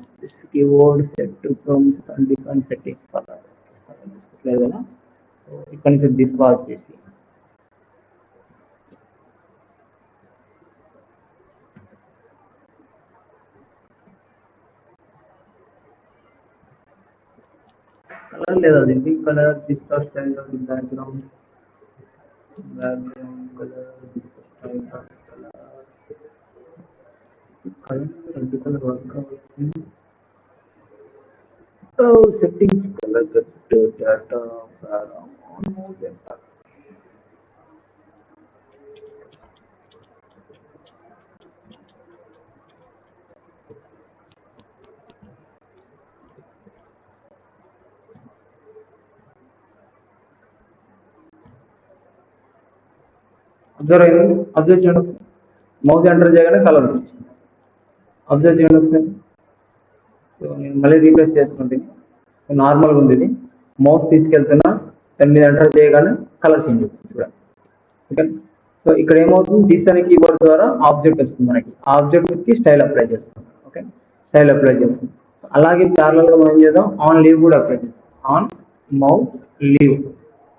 keyword set from different settings కదా, ఇక్కడ నుంచి డిస్పాజ్ చేసి కలర్ లేదా దీనికి కలర్ డిస్పాజ్ స్టైల్ బ్యాక్గ్రౌండ్ కలర్ డిస్పాజ్ style colour red colour work అవుతుంది. సెట్టింగ్స్ కలర్ డేటా అబ్జర్వ్ చేయండి. మౌజ్ ఎంటర్ చేయగానే కలర్ వచ్చింది. అబ్జర్వ్ చేయండి ఒకసారి. సో నేను మళ్ళీ రీప్లేస్ చేసుకుంటుంది. నార్మల్గా ఉంది ఇది. మౌస్ తీసుకెళ్తున్నా, దాని మీద ఎంటర్ చేయగానే కలర్ చేంజ్ అవుతుంది చూడండి. ఓకే, సో ఇక్కడ ఏమవుతుంది, దిస్ అనే కీబోర్డ్ ద్వారా ఆబ్జెక్ట్ వస్తుంది మనకి. ఆబ్జెక్ట్ కి స్టైల్ అప్లై చేస్తుంది. ఓకే, స్టైల్ అప్లై చేస్తుంది. అలాగే ప్యారలల్ గా మనం ఏం చేద్దాం, ఆన్ లీవ్ కూడా అప్లై చేద్దాం. On mouse leave,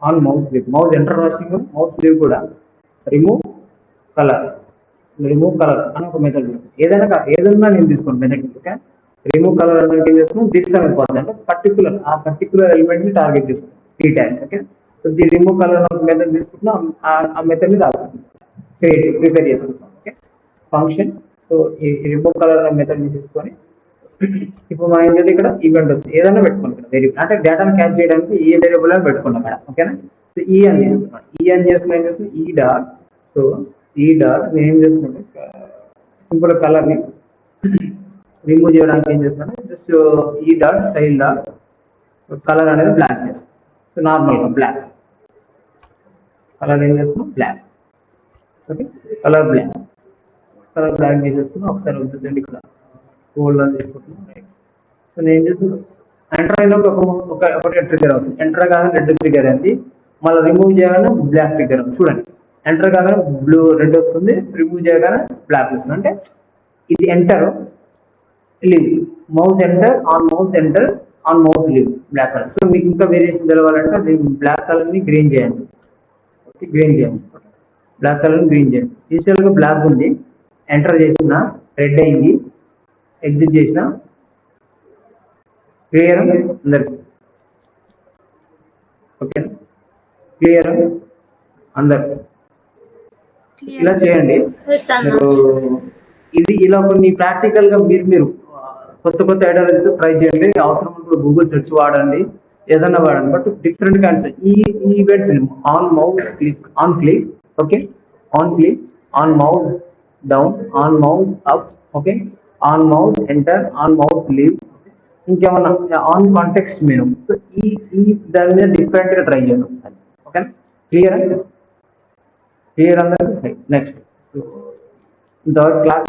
on mouse leave, mouse enter రాసింగ్ మౌస్ లీవ్ కూడా రిమూవ్ కలర్ అని ఒక మెథడ్ తీసుకుంటాం. ఏదైనా నేను తీసుకోండి మెథడ్. ఓకే, రిమూవ్ కలర్ అంటే ఏం చేస్తున్నాం, దిస్ అని పోతుంది అంటే ఆ పర్టికులర్ ఎలిమెంట్ ని టార్గెట్ చేస్తుంది ఈ time. Okay, so the remove colour method తీసుకుంటున్నాం, ఆ మెథడ్ ని రాసుకుంటాం, ప్రిపేర్ చేసుకుంటాం. Okay, function. సో ఈ రిమూవ్ కలర్ మెథడ్ ని తీసుకొని ఇప్పుడు మనం ఏం చేస్తే ఇక్కడ ఈవెంట్ వస్తుంది, ఏదైనా పెట్టుకోండి ఇక్కడ వేరియబుల్, అంటే డేటాను క్యాచ్ చేయడానికి ఏ వేరియబుల్ అని పెట్టుకున్నాం ఇక్కడ. ఓకేనా, సో ఈ అని తీసుకున్నాం. ఈ అని చేసుకుని ఏం చేస్తుంది, ఈ డాట్. సో ఈ డాట్ నేను ఏం చేస్తున్నాను, సింపుల్ కలర్ ని రిమూవ్ చేయడానికి ఏం చేస్తున్నాను, జస్ట్ ఈ డాట్ స్టైల్ డాట్ కలర్ అనేది బ్లాక్ చేస్తాను. సో నార్మల్గా బ్లాక్ కలర్ ఏం చేస్తున్నాం, బ్లాక్. ఓకే, కలర్ బ్లాక్ చేసేస్తున్నాం. ఒకసారి వద్దండి, ఇక్కడ గోల్డ్ అని చేసుకుంటున్నాం. సో నేను చేస్తున్నాను, ఎంటర్ అయినప్పుడు ఒకటి ట్రిగర్ అవుతుంది. ఎంటర్ కాగానే రెడ్ ట్రిగర్ అయింది, మళ్ళీ రిమూవ్ చేయగానే బ్లాక్ ట్రిగర్ అవుతుంది. చూడండి, ఎంటర్ కాగానే బ్లూ రెడ్ వస్తుంది, రిమూవ్ చేయగానే బ్లాక్ వస్తుంది. అంటే ఇది enter leave, mouse enter on mouse leave, black colour. So మీకు ఇంకా వేరియేషన్ తెలవాలంటే బ్లాక్ కలర్ ని గ్రీన్ చేయండి. ఓకే, గ్రీన్ చేయండి, బ్లాక్ కలర్ ని గ్రీన్ చేయండి. ఇనిషియల్ గా బ్లాక్ ఉంది, ఎంటర్ చేసిన రెడ్ అయింది, ఎగ్జిట్ చేసిన క్లియర్ అందరికి. ఓకే, క్లియర్ అందరు ఇలా చేయండి. ఇది ఇలా కొన్ని ప్రాక్టికల్ గా మీరు కొత్త ఐడియాలు ట్రై చేయండి. అవసరం ఉన్నప్పుడు గూగుల్ సెర్చ్ వాడండి, ఏదైనా వాడండి. బట్ డిఫరెంట్ గా ఈ words on mouse click, on click. Okay, on click, on mouse down, on mouse up. Okay, on mouse enter, on mouse leave, ఇంకేమన్నా ఆన్ కాంటెక్స్ట్ మెనూ. సో ఈ దాని మీద డిఫరెంట్ గా ట్రై చేయండి ఒకసారి. ఓకే, క్లియర్ అందరికి. నెక్స్ట్ క్లాస్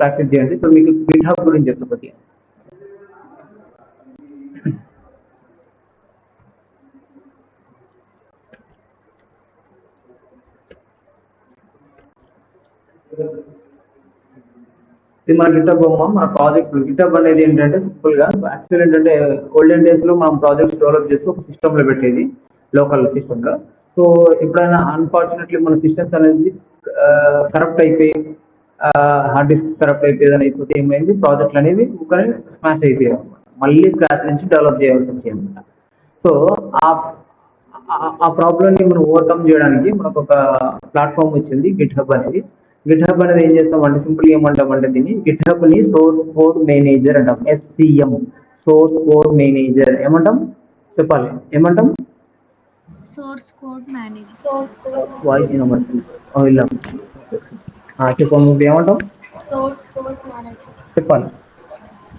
ప్రాక్టీస్ చేయండి. So మీకు గిట్హబ్ గురించి చెప్తా కొద్దిగా. ఇది మన గిటబ్ బొమ్మ, మన ప్రాజెక్ట్. గిటబ్ అనేది ఏంటంటే సింపుల్ గా యాక్చువల్ ఏంటంటే ఓల్డెన్ డేస్ లో మనం ప్రాజెక్ట్స్ డెవలప్ చేసి ఒక సిస్టమ్ లో పెట్టేది, లోకల్ సిస్టమ్ లో. సో ఎప్పుడైనా అన్ఫార్చునేట్లీ మన సిస్టమ్స్ అనేది కరప్ట్ అయిపోయి, హార్డ్ డిస్క్ కరప్ట్ అయిపోయేదని అయిపోతే ఏమైంది, ప్రాజెక్టులు అనేవి ఒకరి స్మాష్ అయిపోయాయి అనమాట. మళ్ళీ స్క్రాచ్ నుంచి డెవలప్ చేయాల్సి వచ్చేది అనమాట. సో ఆ ప్రాబ్లమ్ ని మనం ఓవర్కమ్ చేయడానికి మనకు ఒక ప్లాట్ఫామ్ వచ్చింది, గిట్హబ్ అనేది. గిట్హబ్ అనేది ఏం చేస్తామంటే సింపుల్ ఏమంటామంటే దీన్ని గిట్హబ్ ని సోర్స్ కోడ్ మేనేజర్ అంటాం. SCM, source code manager. ఏమంటాం చెప్పాలి, ఏమంటాం? Source code manager. వాయిస్ వినబడుతుంది. చెప్పండి, నువ్వు ఏమంటావు? సోర్స్ కోడ్ మేనేజర్ చెప్పాలి.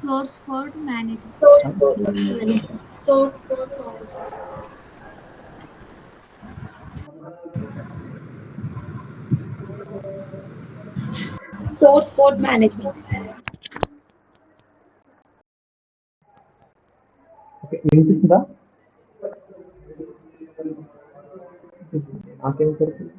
Source code manager. Source code manager. Source code management. Okay, వినిపిస్తుందా? నాకేం తెలుసు.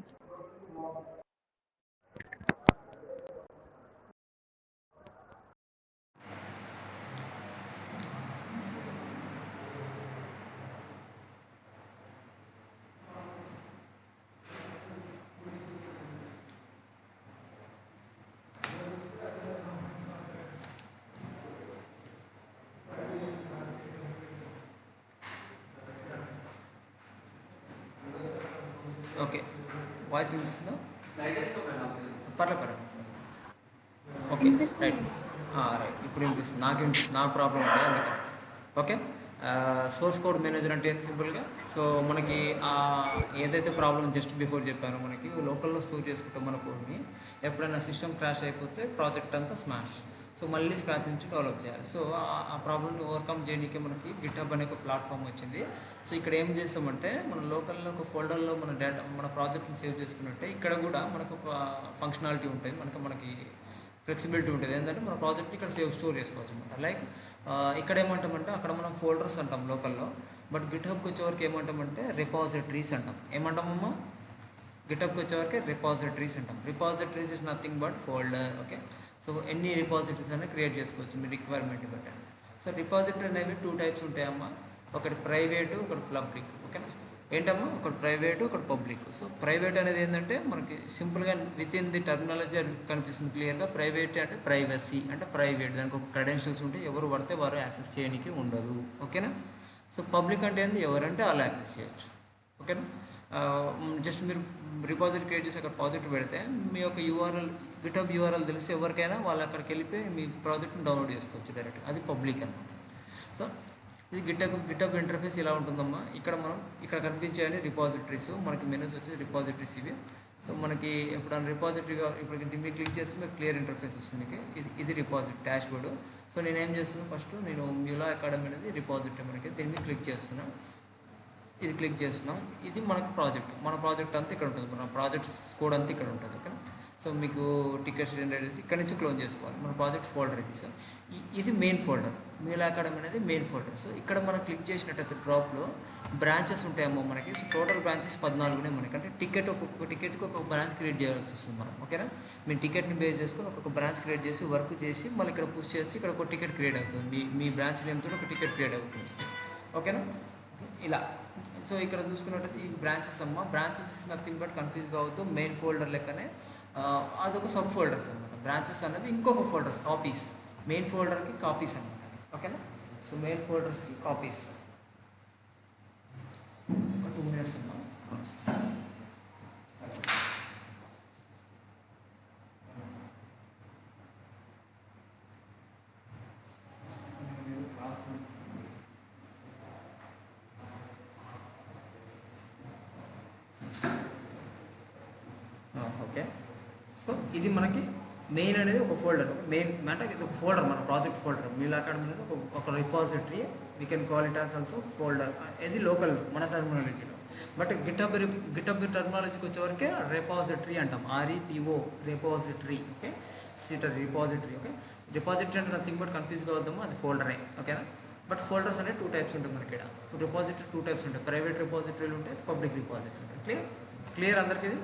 ఓకే, వాయిస్ వినిపిస్తుందా? పర్లేదు. ఓకే, వినిపిస్తుంది. రైట్. ఇప్పుడు వినిపిస్తుంది, నాకు వినిపిస్తుంది, నాకు ప్రాబ్లం ఉంటుంది అందుకే. ఓకే, సోర్స్ కోడ్ మేనేజర్ అంటే ఏంటి సింపుల్గా? సో మనకి ఏదైతే ప్రాబ్లం జస్ట్ బిఫోర్ చెప్పానో, మనకి లోకల్లో స్టోర్ చేసుకుంటాం మన కోడ్ని. ఎప్పుడైనా సిస్టమ్ క్రాష్ అయిపోతే ప్రాజెక్ట్ అంతా స్మాష్. సో మళ్ళీ స్క్రాచ్ నుంచి డెవలప్ చేయాలి. సో ఆ ప్రాబ్లమ్ని ఓవర్కమ్ చేయడానికి మనకి గిట్హబ్ అనే ఒక ప్లాట్ఫామ్ వచ్చింది. సో ఇక్కడ ఏం చేస్తామంటే, మన లోకల్లో ఒక ఫోల్డర్లో మన డేటా, మన ప్రాజెక్ట్ని సేవ్ చేసుకున్నట్టే ఇక్కడ కూడా మనకు ఒక ఫంక్షనాలిటీ ఉంటుంది, మనకి ఫ్లెక్సిబిలిటీ ఉంటుంది. ఏంటంటే మన ప్రాజెక్ట్ని ఇక్కడ స్టోర్ చేసుకోవచ్చు అనమాట. లైక్ ఇక్కడ ఏమంటామంటే, అక్కడ మనం ఫోల్డర్స్ అంటాం లోకల్లో, బట్ గిట్హబ్కి వచ్చేవరకు ఏమంటామంటే రిపాజిటరీస్ అంటాం. ఏమంటామమ్మా? గిట్హబ్కి వచ్చేవరకు రిపాజిటరీస్ అంటాం. Repositories is nothing but folder. Okay, so ఎన్ని రిపాజిటరీస్ అనేది క్రియేట్ చేసుకోవచ్చు మీ రిక్వైర్మెంట్ బట్టి. సో రిపాజిటరీ అనేవి 2 టైప్స్ ఉంటాయమ్మా, ఒకటి ప్రైవేటు, ఒకటి పబ్లిక్. ఓకేనా? ఏంటమ్మా? ఒకటి ప్రైవేటు, ఒకటి పబ్లిక్. సో ప్రైవేట్ అనేది ఏంటంటే మనకి సింపుల్గా విత్ ఇన్ ది టర్మినాలజీ కనిపిస్తుంది క్లియర్గా. ప్రైవేట్ అంటే ప్రైవసీ, అంటే ప్రైవేట్, దానికి ఒక క్రెడెన్షియల్స్ ఉంటే ఎవరు పడితే వారు యాక్సెస్ చేయడానికి ఉండదు. ఓకేనా? సో పబ్లిక్ అంటే ఏంది? ఎవరంటే వాళ్ళు యాక్సెస్ చేయొచ్చు. ఓకేనా? జస్ట్ మీరు రిపాజిటరీ క్రియేట్ చేసి అక్కడ ప్రాజెక్ట్ పెడితే మీ యొక్క యూఆర్ఎల్, గిట్హబ్ యూఆర్ఎల్ తెలిసి ఎవరికైనా వాళ్ళు అక్కడికి వెళ్ళిపోయి మీ ప్రాజెక్ట్ని డౌన్లోడ్ చేసుకోవచ్చు డైరెక్ట్. అది పబ్లిక్ అనమాట. సో ఇది గిట్హబ్ ఇంటర్ఫేస్ ఇలా ఉంటుందమ్మా. ఇక్కడ కనిపించాయని రిపాజిటరీస్, మనకి మెనూస్ వచ్చేసి రిపాజిటరీస్ ఇవి. సో మనకి ఎప్పుడైనా రిపాజిటరీగా ఇప్పుడు మీరు క్లిక్ చేస్తే మీకు క్లియర్ ఇంటర్ఫేస్ వస్తుంది మీకు. ఇది రిపాజిటరీ డాష్ బోర్డు. సో నేనేం చేస్తున్నాను, ఫస్ట్ నేను మ్యూలా అకాడమీ అనేది రిపాజిటరీ మనకి, దీని మీద క్లిక్ చేస్తున్నాను. ఇది క్లిక్ చేస్తున్నాం. ఇది మనకు ప్రాజెక్ట్, మన ప్రాజెక్ట్ అంతా ఇక్కడ ఉంటుంది, మన ప్రాజెక్ట్స్ కోడ్ అంతా ఇక్కడ ఉంటుంది. ఓకే, సో మీకు టికెట్స్ జనరేట్ చేసి ఇక్కడ నుంచి క్లోజ్ చేసుకోవాలి. మన ప్రాజెక్ట్ ఫోల్డర్ ఇది. సో ఇది మెయిన్ ఫోల్డర్, మ్యూలా అకాడమీ అనేది మెయిన్ ఫోల్డర్. సో ఇక్కడ మనం క్లిక్ చేసినట్టయితే డ్రాప్లో బ్రాంచెస్ ఉంటాయేమో మనకి. సో టోటల్ బ్రాంచెస్ 14 మనకి. అంటే ఒక్కొక్క టికెట్కి ఒక బ్రాంచ్ క్రియేట్ చేయాల్సి వస్తుంది మనం. ఓకేనా? మీ టికెట్ని బేస్ చేసుకొని ఒక్కొక్క బ్రాంచ్ క్రియేట్ చేసి వర్క్ చేసి మళ్ళీ ఇక్కడ పుష్ చేసి ఇక్కడ ఒక టికెట్ క్రియేట్ అవుతుంది. మీ బ్రాంచ్ నేమ్తో ఒక టికెట్ క్రియేట్ అవుతుంది. ఓకేనా? ఇలా. సో ఇక్కడ చూసుకున్నట్టయితే ఈ బ్రాంచెస్ అమ్మ, branches is nothing but confuse కావద్దు, మెయిన్ ఫోల్డర్ లెక్కనే అదొక సబ్ ఫోల్డర్స్ అనమాట. బ్రాంచెస్ అనేవి ఇంకొక ఫోల్డర్స్, కాపీస్. మెయిన్ ఫోల్డర్కి కాపీస్ అనమాట. ఓకేనా? సో మెయిన్ ఫోల్డర్స్కి కాపీస్. ఒక 2 minutes అమ్మా. ఓకే, సో ఇది మనకి మెయిన్ అనేది ఒక ఫోల్డర్. మెయిన్ అంటే ఇది ఒక ఫోల్డర్, మన ప్రాజెక్ట్ ఫోల్డర్. మ్యూలా అకాడమీ అనేది ఒక repository. We can call it as also folder. ఇది లోకల్ మన టర్మినాలజీలో. బట్ గిటబ్ టర్మినాలజీకి వచ్చేవరకే రిపాజిటరీ అంటాం. REPO, repository. Okay, repository. Okay, repository అంటే నథింగ్ బట్ కన్ఫ్యూజ్ కావద్దాము, అది ఫోల్డరే. ఓకేనా? బట్ ఫోల్డర్స్ అనేవి 2 టైప్స్ ఉంటాయి మనకి. ఇక్కడ రిపాజిటరీ 2 టైప్స్ ఉంటాయి, ప్రైవేట్ రిపాజిటరీలు ఉంటాయి, పబ్లిక్ రిపాజిటరీస్ ఉంటాయి. క్లియర్ అందరికీ? ఇది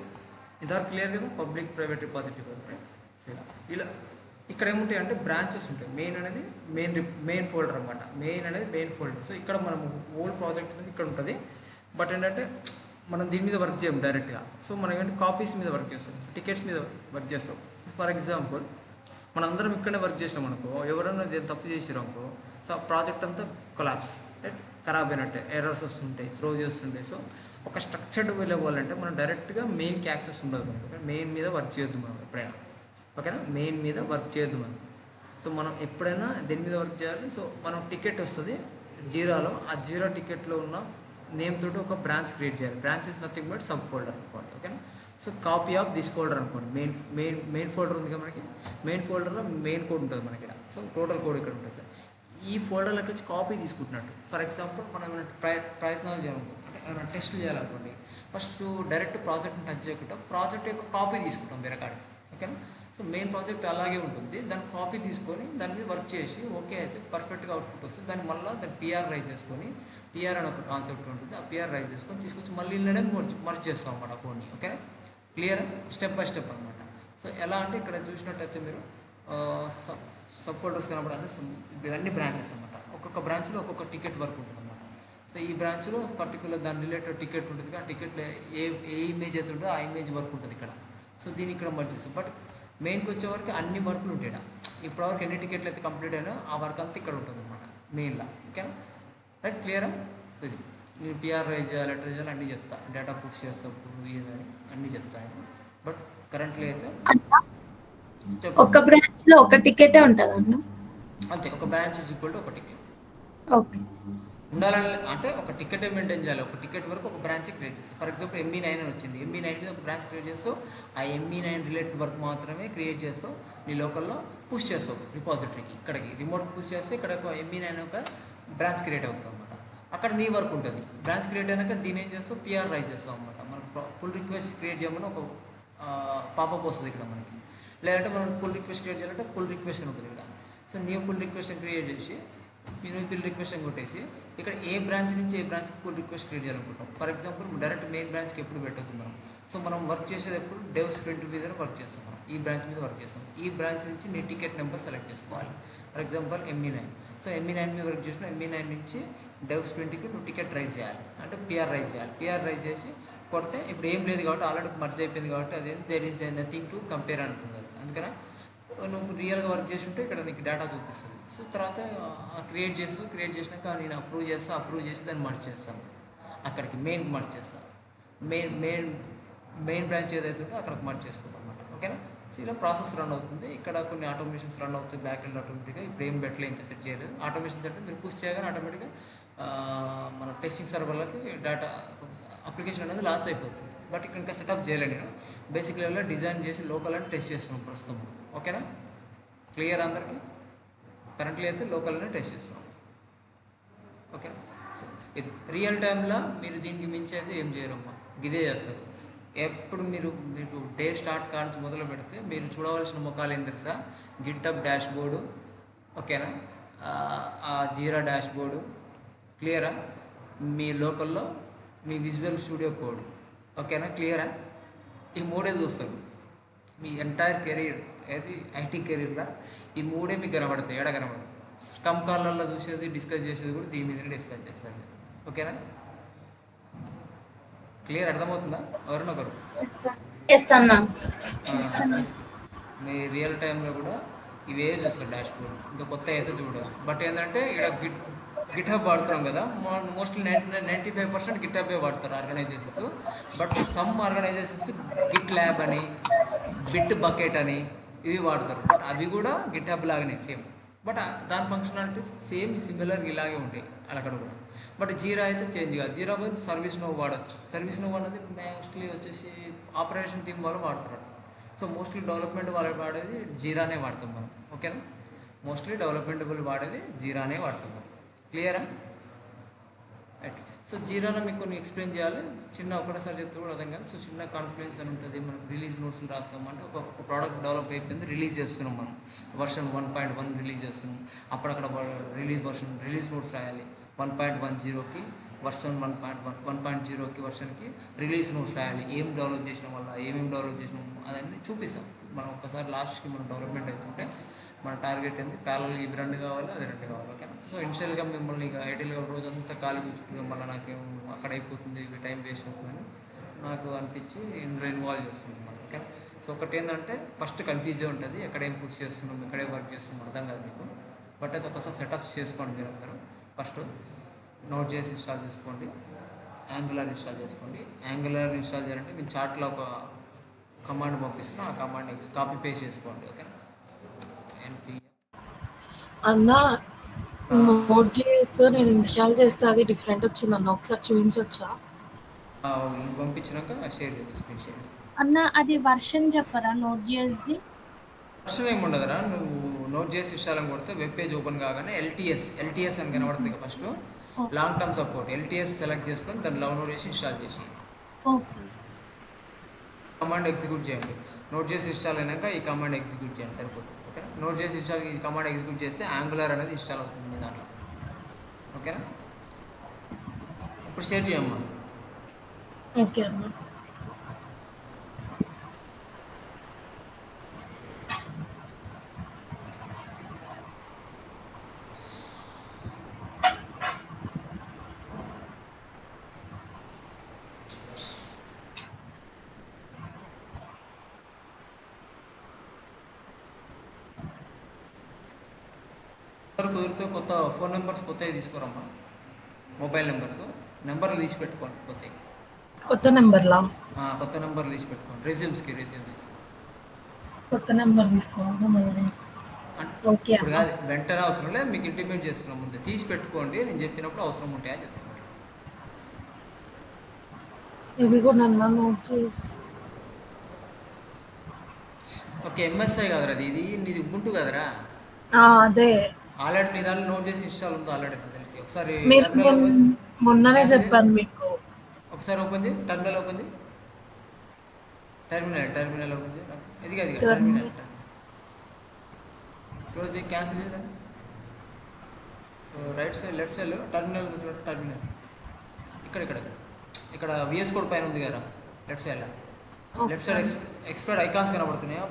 ఇంతవరకు క్లియర్ కదా? పబ్లిక్, ప్రైవేట్ రిపాజిటరీ ఉంటాయి. సో ఇలా ఇక్కడ ఏముంటాయి అంటే బ్రాంచెస్ ఉంటాయి. మెయిన్ అనేది మెయిన్ ఫోల్డర్ అనమాట. మెయిన్ అనేది మెయిన్ ఫోల్డర్. సో ఇక్కడ మనం ఓల్డ్ ప్రాజెక్ట్ అనేది ఇక్కడ ఉంటుంది. బట్ ఏంటంటే మనం దీని మీద వర్క్ చేయం డైరెక్ట్గా. సో మనం ఏంటంటే కాపీస్ మీద వర్క్ చేస్తాం, టికెట్స్ మీద వర్క్ చేస్తాం. ఫర్ ఎగ్జాంపుల్ మనందరం ఇక్కడనే వర్క్ చేసినాం అనుకో, ఎవరైనా తప్పు చేసారు అనుకో, సో ప్రాజెక్ట్ అంతా కొలాప్స్, రైట్, ఖరాబ్ అయినట్టే, ఎర్రర్స్ వస్తుంటాయి, త్రో చేస్తుంటాయి. సో ఒక స్ట్రక్చర్డ్ వేలో పోవాలంటే మనం డైరెక్ట్గా మెయిన్కి యాక్సెస్ ఉండదు మనకు. మెయిన్ మీద వర్క్ చేయొద్దు మనం ఎప్పుడైనా. ఓకేనా? మెయిన్ మీద వర్క్ చేయొద్దు మనం. సో మనం ఎప్పుడైనా దేని మీద వర్క్ చేయాలి? సో మనం టికెట్ వస్తుంది జీరాలో, ఆ జీరో టికెట్లో ఉన్న నేమ్ తోటి ఒక బ్రాంచ్ క్రియేట్ చేయాలి. Branch is nothing but sub folder అనుకోండి. ఓకేనా? So copy of this folder అనుకోండి. మెయిన్ ఫోల్డర్ ఉంది కదా మనకి. మెయిన్ ఫోల్డర్లో మెయిన్ కోడ్ ఉంటుంది మనకి ఇక్కడ. సో టోటల్ కోడ్ ఇక్కడ ఉంటుంది సార్. ఈ ఫోల్డర్లోకి వచ్చి కాపీ తీసుకుంటున్నట్టు. ఫర్ ఎగ్జాంపుల్ మనం ఏమైనా ప్రయత్నాలు చేయాలనుకో, అంటే ఏమైనా టెస్ట్లు చేయాలనుకోండి, ఫస్ట్ డైరెక్ట్ ప్రాజెక్ట్ని టచ్ చేయకుండా ప్రాజెక్ట్ యొక్క కాపీ తీసుకుంటాం వేరే కాడికి. ఓకేనా? సో మెయిన్ ప్రాజెక్ట్ అలాగే ఉంటుంది. దాన్ని కాపీ తీసుకొని దాని మీద వర్క్ చేసి ఓకే అయితే పర్ఫెక్ట్గా అవుట్పుట్ వస్తుంది. దాన్ని మళ్ళీ దాన్ని పిఆర్ రైజ్ చేసుకొని, పిఆర్ అని ఒక కాన్సెప్ట్ ఉంటుంది, ఆ పిఆర్ రైజ్ చేసుకొని తీసుకొచ్చి మళ్ళీ ఇళ్ళనే మర్జ్ చేస్తాం అన్నమాట కోడ్ని. Okay, clear? Step by step అనమాట. సో ఎలా అంటే ఇక్కడ చూసినట్టయితే మీరు సబ్ ఫోల్డర్స్ కనబడాలి. ఇవన్నీ బ్రాంచెస్ అనమాట. ఒక్కొక్క బ్రాంచ్లో ఒక్కొక్క టికెట్ వర్క్ ఉంటుంది అనమాట. సో ఈ బ్రాంచ్లో పర్టికులర్ దాని రిలేటెడ్ టికెట్ ఉంటుంది. ఆ టికెట్లో ఏ ఇమేజ్ అయితే ఉంటుందో ఆ ఇమేజ్ వర్క్ ఉంటుంది ఇక్కడ. సో దీన్ని ఇక్కడ మర్జ్ చేస్తాం. బట్ మెయిన్కి వచ్చేవరకు అన్ని వర్క్లు ఉంటాయి. ఇప్పటివరకు ఎన్ని టికెట్లు అయితే కంప్లీట్ అయినా ఆ వర్క్ అంతా ఇక్కడ ఉంటుంది అనమాట మెయిన్లో. ఓకేనా? రైట్, క్లియరా? సో ఇది నేను పిఆర్ రైజ్ చేయాలి, లెటర్ చేయాలి అన్నీ చెప్తా, డేటా పుష్ చేసేటప్పుడు ఏదని అన్నీ చెప్తాను. బట్ కరెంట్లీ అయితే ఒక బ్రాంచ్ లో ఒక టికెటే ఉంటుందా అన్న? అంతే, ఒక బ్రాంచ్ ఈజ్ ఈక్వల్ టు ఒక టికెట్ ఓకే. ఉండాలని అంటే ఒక టికెటే మెయింటైన్ చేయాలి. ఒక టికెట్ వరకు ఒక బ్రాంచ్ క్రియేట్ చేస్తాం. ఫర్ ఎగ్జాంపుల్ MB9 అని వచ్చింది, MB9 మీద ఒక బ్రాంచ్ క్రియేట్ చేస్తావు. ఆ MB9 రిలేటెడ్ వర్క్ మాత్రమే క్రియేట్ చేస్తావు, నీ లోకల్లో పుష్ చేస్తావు రిపాజిటరీకి. ఇక్కడికి రిమోట్ పుష్ చేస్తే ఇక్కడ ఒక MB9 ఒక బ్రాంచ్ క్రియేట్ అవుతుంది అనమాట. అక్కడ నీ వర్క్ ఉంటుంది. బ్రాంచ్ క్రియేట్ అయినాక దీని ఏం చేస్తావు, పిఆర్ రైజ్ చేస్తావు అనమాట. మనకు పుల్ రిక్వెస్ట్ క్రియేట్ చేయమని ఒక పాపప్ వస్తుంది ఇక్కడ మనకి. లేదంటే మనం పుల్ రిక్వెస్ట్ క్రియేట్ చేయాలంటే పుల్ రిక్వెస్ట్ ఉంటుంది ఇక్కడ. So new pull request create చేసి న్యూ పుల్ రిక్వెస్ట్ కొట్టేసి ఇక్కడ ఏ బ్రాంచ్ నుంచి ఏ బ్రాంచ్కి పుల్ రిక్వెస్ట్ క్రియేట్ చేయాలనుకుంటాం. ఫర్ ఎగ్జాంపుల్ డైరెక్ట్ మెయిన్ బ్రాంచ్కి ఎప్పుడు పెట్టొద్దు మనం. సో మనం వర్క్ చేసేది ఎప్పుడు డెవ్ స్ప్రింట్ మీద వర్క్ చేస్తాం. మనం ఈ బ్రాంచ్ మీద వర్క్ చేస్తాం. ఈ బ్రాంచ్ నుంచి నీ టికెట్ నెంబర్ సెలెక్ట్ చేసుకోవాలి. For example MB9. So MB9 మీద వర్క్ చేసిన MB9 నుంచి డెవ్ స్ప్రింట్కి నువ్వు టికెట్ రైజ్ చేయాలి, అంటే పిఆర్ రైజ్ చేయాలి. పిఆర్ రైజ్ చేసి కొడితే ఇప్పుడు ఏం లేదు కాబట్టి ఆల్రెడీ మర్జ్ అయిపోయింది కాబట్టి అది there is nothing to compare అంటుంది. అది అందుకని నువ్వు రియల్గా వర్క్ చేసి ఉంటే ఇక్కడ నీకు డేటా చూపిస్తుంది. సో తర్వాత క్రియేట్ చేసినాక నేను అప్రూవ్ చేసి దాన్ని మర్జ్ చేస్తాను. అక్కడికి మెయిన్ మర్జ్ చేస్తాను. మెయిన్ బ్రాంచ్ ఏదైతే ఉందో అక్కడికి మర్జ్ చేసుకుంటాం అనమాట. ఓకేనా? సో ఇలా ప్రాసెస్ రన్ అవుతుంది. ఇక్కడ కొన్ని ఆటోమేషన్స్ రన్ అవుతుంది బ్యాక్ ఎండ్ ఆటోమేటిక్గా. ఇప్పుడు ఏం పెట్టలే, ఇంకా సెట్ చేయలేదు. ఆటోమేషన్స్ అంటే మీరు పుష్ చేయగానే ఆటోమేటిక్గా మన టెస్టింగ్ సర్వర్లకి డేటా అప్లికేషన్ అనేది లాంచ్ అయిపోతుంది. బట్ ఇక్కడ ఇంకా సెటప్ చేయలేదు నేను. బేసిక్ లెవెల్లో డిజైన్ చేసి లోకల్ అని టెస్ట్ చేస్తున్నాం ప్రస్తుతం. ఓకేనా? క్లియర్ అందరికీ? కరెంట్లీ అయితే లోకల్నే టెస్ట్ చేస్తున్నాం. ఓకేనా? సో ఇది రియల్ టైంలో మీరు దీనికి మించి అయితే ఏం చేయరమ్మా, ఇదే చేస్తారు. ఎప్పుడు మీకు డే స్టార్ట్ కానుంచి మొదలు పెడితే మీరు చూడవలసిన ముఖాలు ఏం తెలుసా? గిటప్ డాష్ బోర్డు, ఓకేనా, ఆ జీరా డాష్ బోర్డు, క్లియరా, మీ లోకల్లో మీ విజువల్ స్టూడియో కోడ్, ఓకేనా, క్లియరా? ఈ మూడే చూస్తారు మీ ఎంటైర్ కెరీర్, ఏది ఐటీ కెరీర్లో ఈ మూడే మీకు కనబడతాయి. ఎడ కనబడతాయి. స్కమ్ కాల్లో చూసేది, డిస్కస్ చేసేది కూడా దీని మీదనే డిస్కస్ చేస్తారు. ఓకేనా? క్లియర్? అర్థమవుతుందా? ఎవరినొకరు మీ రియల్ టైంలో కూడా ఇవే చూస్తారు డాష్ బోర్డ్. ఇంకా కొత్త అయితే చూడాలి. బట్ ఏంటంటే ఇక్కడ గిట్ హబ్ వాడుతున్నాం కదా, మోస్ట్లీ 95% గిట్ హబ్బే వాడతారు organizations. But some organizations GitLab అని, బిట్ బకెట్ అని ఇవి వాడతారు. బట్ అవి కూడా గిట్ హబ్ లాగానే సేమ్. బట్ దాని ఫంక్షనాలిటీస్ సేమ్ సిమిలర్ ఇలాగే ఉంటాయి అక్కడ కూడా. బట్ జీరా అయితే చేంజ్ కాదు. జీరా పోయి సర్వీస్ నోవ్ వాడచ్చు. సర్వీస్ నోవ్ అనేది మోస్ట్లీ వచ్చేసి ఆపరేషన్ టీమ్ వాళ్ళు వాడతారు. సో మోస్ట్లీ డెవలప్మెంట్ వాళ్ళు వాడేది జీరానే వాడతాం మనం. ఓకేనా? మోస్ట్లీ డెవలప్మెంట్ వాళ్ళు వాడేది జీరానే వాడతాం మనం. క్లియరా? రైట్. సో జీరాలో మీకు కొన్ని ఎక్స్ప్లెయిన్ చేయాలి. ఒకటేసారి చెప్తే కూడా అర్థం కాదు. సో చిన్న కాన్ఫిడెన్స్ అని ఉంటుంది. మనం రిలీజ్ నోట్స్లు రాస్తాం. అంటే ఒక ప్రోడక్ట్ డెవలప్ అయిపోయింది, రిలీజ్ చేస్తున్నాం మనం, వర్షన్ 1.1 రిలీజ్ చేస్తున్నాం. అప్పుడక్కడ రిలీజ్ నోట్స్ రాయాలి. 1.10కి వర్షన్ 1.0కి వర్షన్కి రిలీజ్ నోట్స్ రాయాలి. ఏం డెవలప్ చేసినాం వల్ల, ఏమేమి డెవలప్ చేసినాం అదన్నీ చూపిస్తాం. మనం ఒకసారి లాస్ట్కి మనం డెవలప్మెంట్ అవుతుంటే మన టార్గెట్ ఏంది, ప్యారల్ ఇది 2 కావాలి, అది 2 కావాలి. ఓకేనా? సో ఇనిషియల్గా మిమ్మల్ని ఇక ఐటీలో రోజంతా ఖాళీ కూర్చుంటుంది, మళ్ళీ నాకేం అక్కడ అయిపోతుంది, ఇవి టైం వేస్ట్ అవుతుందని నాకు అనిపించి ఇందులో ఇన్వాల్వ్ చేస్తుంది అనమాట. ఓకేనా? సో ఒకటి ఏంటంటే ఫస్ట్ కన్ఫ్యూజే ఉంటుంది, ఎక్కడేం పుష్ చేస్తున్నాం, ఎక్కడేం వర్క్ చేస్తున్నాం అర్థం కాదు మీకు. బట్ అయితే ఒకసారి సెటప్స్ చేసుకోండి మీరు అందరూ. ఫస్ట్ Node.js ఇన్స్టాల్ చేసుకోండి, యాంగులర్ ఇన్స్టాల్ చేసుకోండి. యాంగులర్ ఇన్స్టాల్ చేయాలంటే నేను చార్ట్లో ఒక కమాండ్ పంపిస్తున్నాను, ఆ కమాండ్ని కాపీ పేస్ట్ చేసుకోండి. ఓకేనా? అన్న Node.js నేను ఇన్స్టాల్ చేస్తే అది డిఫరెంట్ వచ్చింది అన్న, ఒకసారి చూపించవచ్చా? పంపించినాక షేర్ చేయండి, స్క్రీన్ షేర్. అన్న అది వర్షన్ చెప్పరా Node.js? వర్షన్ ఏమి ఉండదురా, నువ్వు Node.js ఇన్స్టాల్ అని కొడితే వెబ్ పేజ్ ఓపెన్ కాగానే ఎల్టీఎస్ అని కనబడుతుంది. First long term support LTS select చేసుకొని దాన్ని డౌన్లోడ్ చేసి ఇన్స్టాల్ చేసి ఓకే కమాండ్ ఎగ్జిక్యూట్ చేయండి. నోట్ చేసి ఇన్స్టాల్ అయినాక ఈ కమాండ్ ఎగ్జిక్యూట్ చేయండి సరిపోతుంది. ఓకేనా, నోట్ చేసి ఇన్స్టాల్ ఈ కమాండ్ ఎగ్జిక్యూట్ చేస్తే యాంగులర్ అనేది ఇన్స్టాల్ అవుతుంది మీ దాంట్లో. ఓకేనా, ఇప్పుడు షేర్ చేయమ్మా. ఓకే అన్న. కుదిరితే కొత్త ఫోన్ నెంబర్స్ కొత్తవి తీసుకురమ్మా, మొబైల్ నెంబర్లు తీసి పెట్టుకోండి కొత్తవి. కొత్త నెంబర్లా? కొత్త నెంబర్లు తీసి పెట్టుకోండి రెజ్యూమ్స్కి. కొత్త నెంబర్ తీసుకోవాలి మళ్ళీ. ఓకే ఇప్పుడు కాదు, వెంటనే అవసరం లేదు, మీకు ఇంటిమేట్ చేస్తున్నాం ముందే. తీసి పెట్టుకోండి, నేను చెప్పినప్పుడు అవసరం ఉంటాయని చెప్తున్నాను. ఇవి కూడా నోట్ చేసి. ఓకే, ఎంఎస్ఐ కదరా ఇది నీది ఉబుంటు కదరా. అదే ఆల్రెడీ నీ దాంట్లో నోట్ చేసి ఇన్స్టాల్ ఉందో ఆల్రెడీ నాకు తెలిసి. ఒకసారి మొన్ననే చెప్పాను మీకు. ఒకసారి ఓపెన్ చేయి, టర్మినల్ ఓపెన్ చేయి. టర్మినల్ ఓపెన్ చేయి. ఇది కాదు టర్మినల్. క్లోజ్ చేయి, క్యాన్సిల్ చేయాలి. So right side left side terminal terminal ఇక్కడ విఎస్ కోడ్ పైన ఉంది కదా left side. Left side expert icons కనబడుతున్నాయా,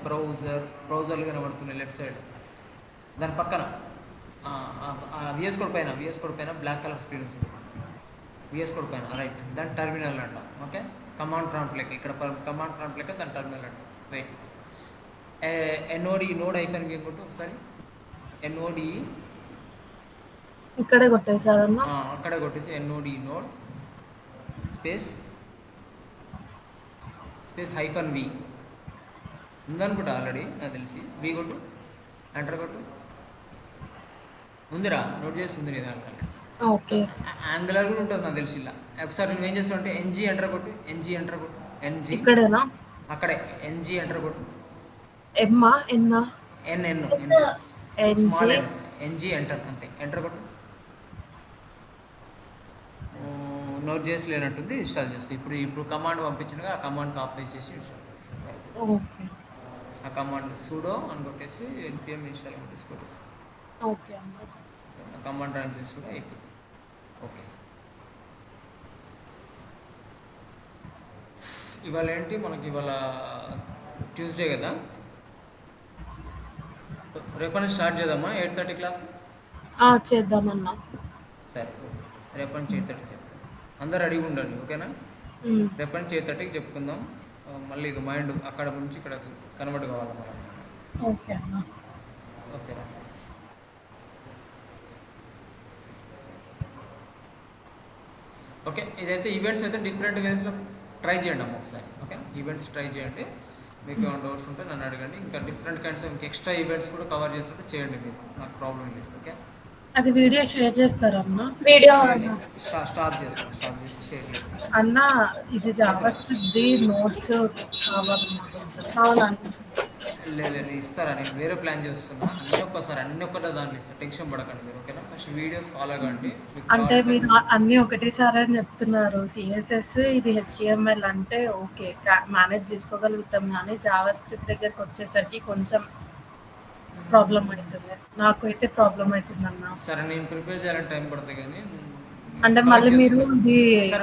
బ్రౌజర్లు కనబడుతున్నాయి లెఫ్ట్ సైడ్. దాని పక్కన విఎస్ కోడ్ పైన బ్లాక్ కలర్ స్క్రీన్ ఉంది. విఎస్ కోడ్ పైన రైట్, దాని టర్మినల్ అంట. ఓకే, కమాండ్ ప్రాంప్ట్ లెక్క ఇక్కడ కమాండ్ ప్రాంప్ట్ లెక్క దాని టర్మినల్ అంట. రైట్, ఎన్ఓడి నోడ్ ఐఫన్ గేమ్ కొట్టు ఒకసారి. ఎన్ఓడి ఇక్కడే కొట్టేసారన్నా. అక్కడే కొట్టేసి ఎన్ఓడి నోడ్ స్పేస్ -v ఉందనుకుంటా ఆల్రెడీ నాకు తెలిసి. వి కొట్టు, ఎంటర్ కొట్టు. ఉందిరా, నోట్ చేసి ఉంది నీ దాంట్లో. ఓకే, యాంగులర్ కూడా ఉంటుంది నాకు తెలిసి. ఇలా ఒకసారి నువ్వు ఏం చేస్తావు అంటే ఎన్జీ ఎంటర్ కొట్టు. ఎన్జీ ఇక్కడేనా? అక్కడే ఎన్జీ ఎంటర్ కొట్టు. ఎమ్మా ఎన్నా? ఎన్జీ ఎంటర్, అంతే. ఎంటర్ కొట్టు. నోట్ చేసి లేనట్టుంది, ఇన్స్టాల్ చేసుకో. ఇప్పుడు కమాండ్ పంపించినగా ఆ కమాండ్ కాపీ చేసి ఇన్స్టాల్ చేసుకో. ఓకే, ఆ కమాండ్ sudo అని కొట్టేసి npm ఇన్స్టాల్ కొట్టేసి ఓకే అన్న. ఆ కమాండ్ రన్ చేసి కూడా అయిపోతుంది. ఓకే, ఇవాళ ఏంటి మనకి, ఇవాళ ట్యూస్డే కదా. సో రేపటి నుంచి స్టార్ట్ చేద్దామా 8:30 క్లాస్? చేద్దామన్నా. సరే, రేపటి నుంచి 8:30కి అందరు రెడీగా ఉండండి. ఓకేనా, రేపటి నుంచి 8:30కి చెప్పుకుందాం. మళ్ళీ ఇక మైండ్ అక్కడ నుంచి ఇక్కడ కన్వర్ట్ కావాలి మనం. ఓకే అన్న. ఓకేనా, ఓకే. ఇదైతే ఈవెంట్స్ అయితే డిఫరెంట్ వేస్లో ట్రై చేయండి అమ్మ ఒకసారి. ఓకే, ఈవెంట్స్ ట్రై చేయండి. మీకు ఏమైనా డౌట్స్ ఉంటే నన్ను అడగండి. ఇంకా డిఫరెంట్ కైండ్స్ ఇంకా ఎక్స్ట్రా ఈవెంట్స్ కూడా కవర్ చేస్తుంటే చేయండి, మీకు నాకు ప్రాబ్లం లేదు. ఓకే, అది వీడియో షేర్ చేస్తారమ్మా? స్టాప్ చేసి షేర్ చేస్తాను అన్న. ఇది జావాస్క్రిప్ట్ నోట్స్ కావాలన్నా. లేదు ఇస్తారా, నేను వేరే ప్లాన్ చేస్తున్నా. అన్ని ఒక్కటే దాంట్లో ఇస్తాను, టెన్షన్ పడకండి మీరు. ఓకేనా, ఫస్ట్ వీడియోస్ ఫాలో కండి. అంటే మీరు అన్ని ఒకటేసారి అని చెప్తున్నారు. సిఎస్ఎస్ ఇది హెచ్టిఎంఎల్ అంటే ఓకే మేనేజ్ చేసుకోగలుగుతాం, కానీ జావాస్క్రిప్ట్ దగ్గరికి వచ్చేసరికి కొంచెం ప్రాబ్లం అవుతుంది. నాకు అయితే ప్రాబ్లం అవుతుంది అన్న. సరే, నేను ప్రిపేర్ చేయాలని టైం పడుతుంది కానీ అంటే మళ్ళీ మీరు ఇది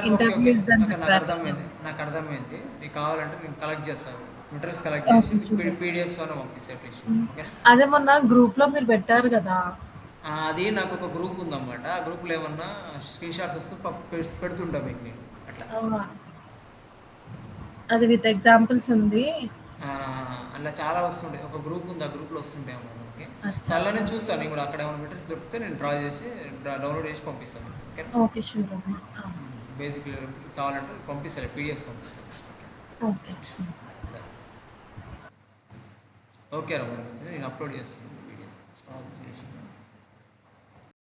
ఇంటర్వ్యూస్ నాకు అర్థమైంది. మీకు కావాలంటే నేను కలెక్ట్ చేస్తాను, మెటీరియల్స్ కలెక్ట్ చేసి పీడిఎఫ్స్ అని పంపిస్తాను. అదే మొన్న గ్రూప్ లో మీరు పెట్టారు కదా, అది నాకు ఒక గ్రూప్ ఉందన్నమాట. ఆ గ్రూప్లో ఏమన్నా స్క్రీన్ షాట్స్ వస్తూ పెడుతుంటా మీకు నేను అట్లా. అది విత్ ఎగ్జాంపుల్స్ ఉంది, అలా చాలా వస్తుంటాయి. ఒక గ్రూప్ ఉంది, ఆ గ్రూప్లో వస్తుంటాయి అన్నమాట. ఓకే, సో అలా నేను చూస్తాను. నేను కూడా అక్కడ ఏమైనా మెటీరియల్స్ దొరికితే నేను డ్రా చేసి డౌన్లోడ్ చేసి పంపిస్తాను. Okay, okay sure. బేసిక్లీ కావాలంటే పంపిస్తాను, పీడిఎఫ్ పంపిస్తాను. ఓకే, సరే, ఓకే రమ్మ, నేను అప్లోడ్ చేస్తాను.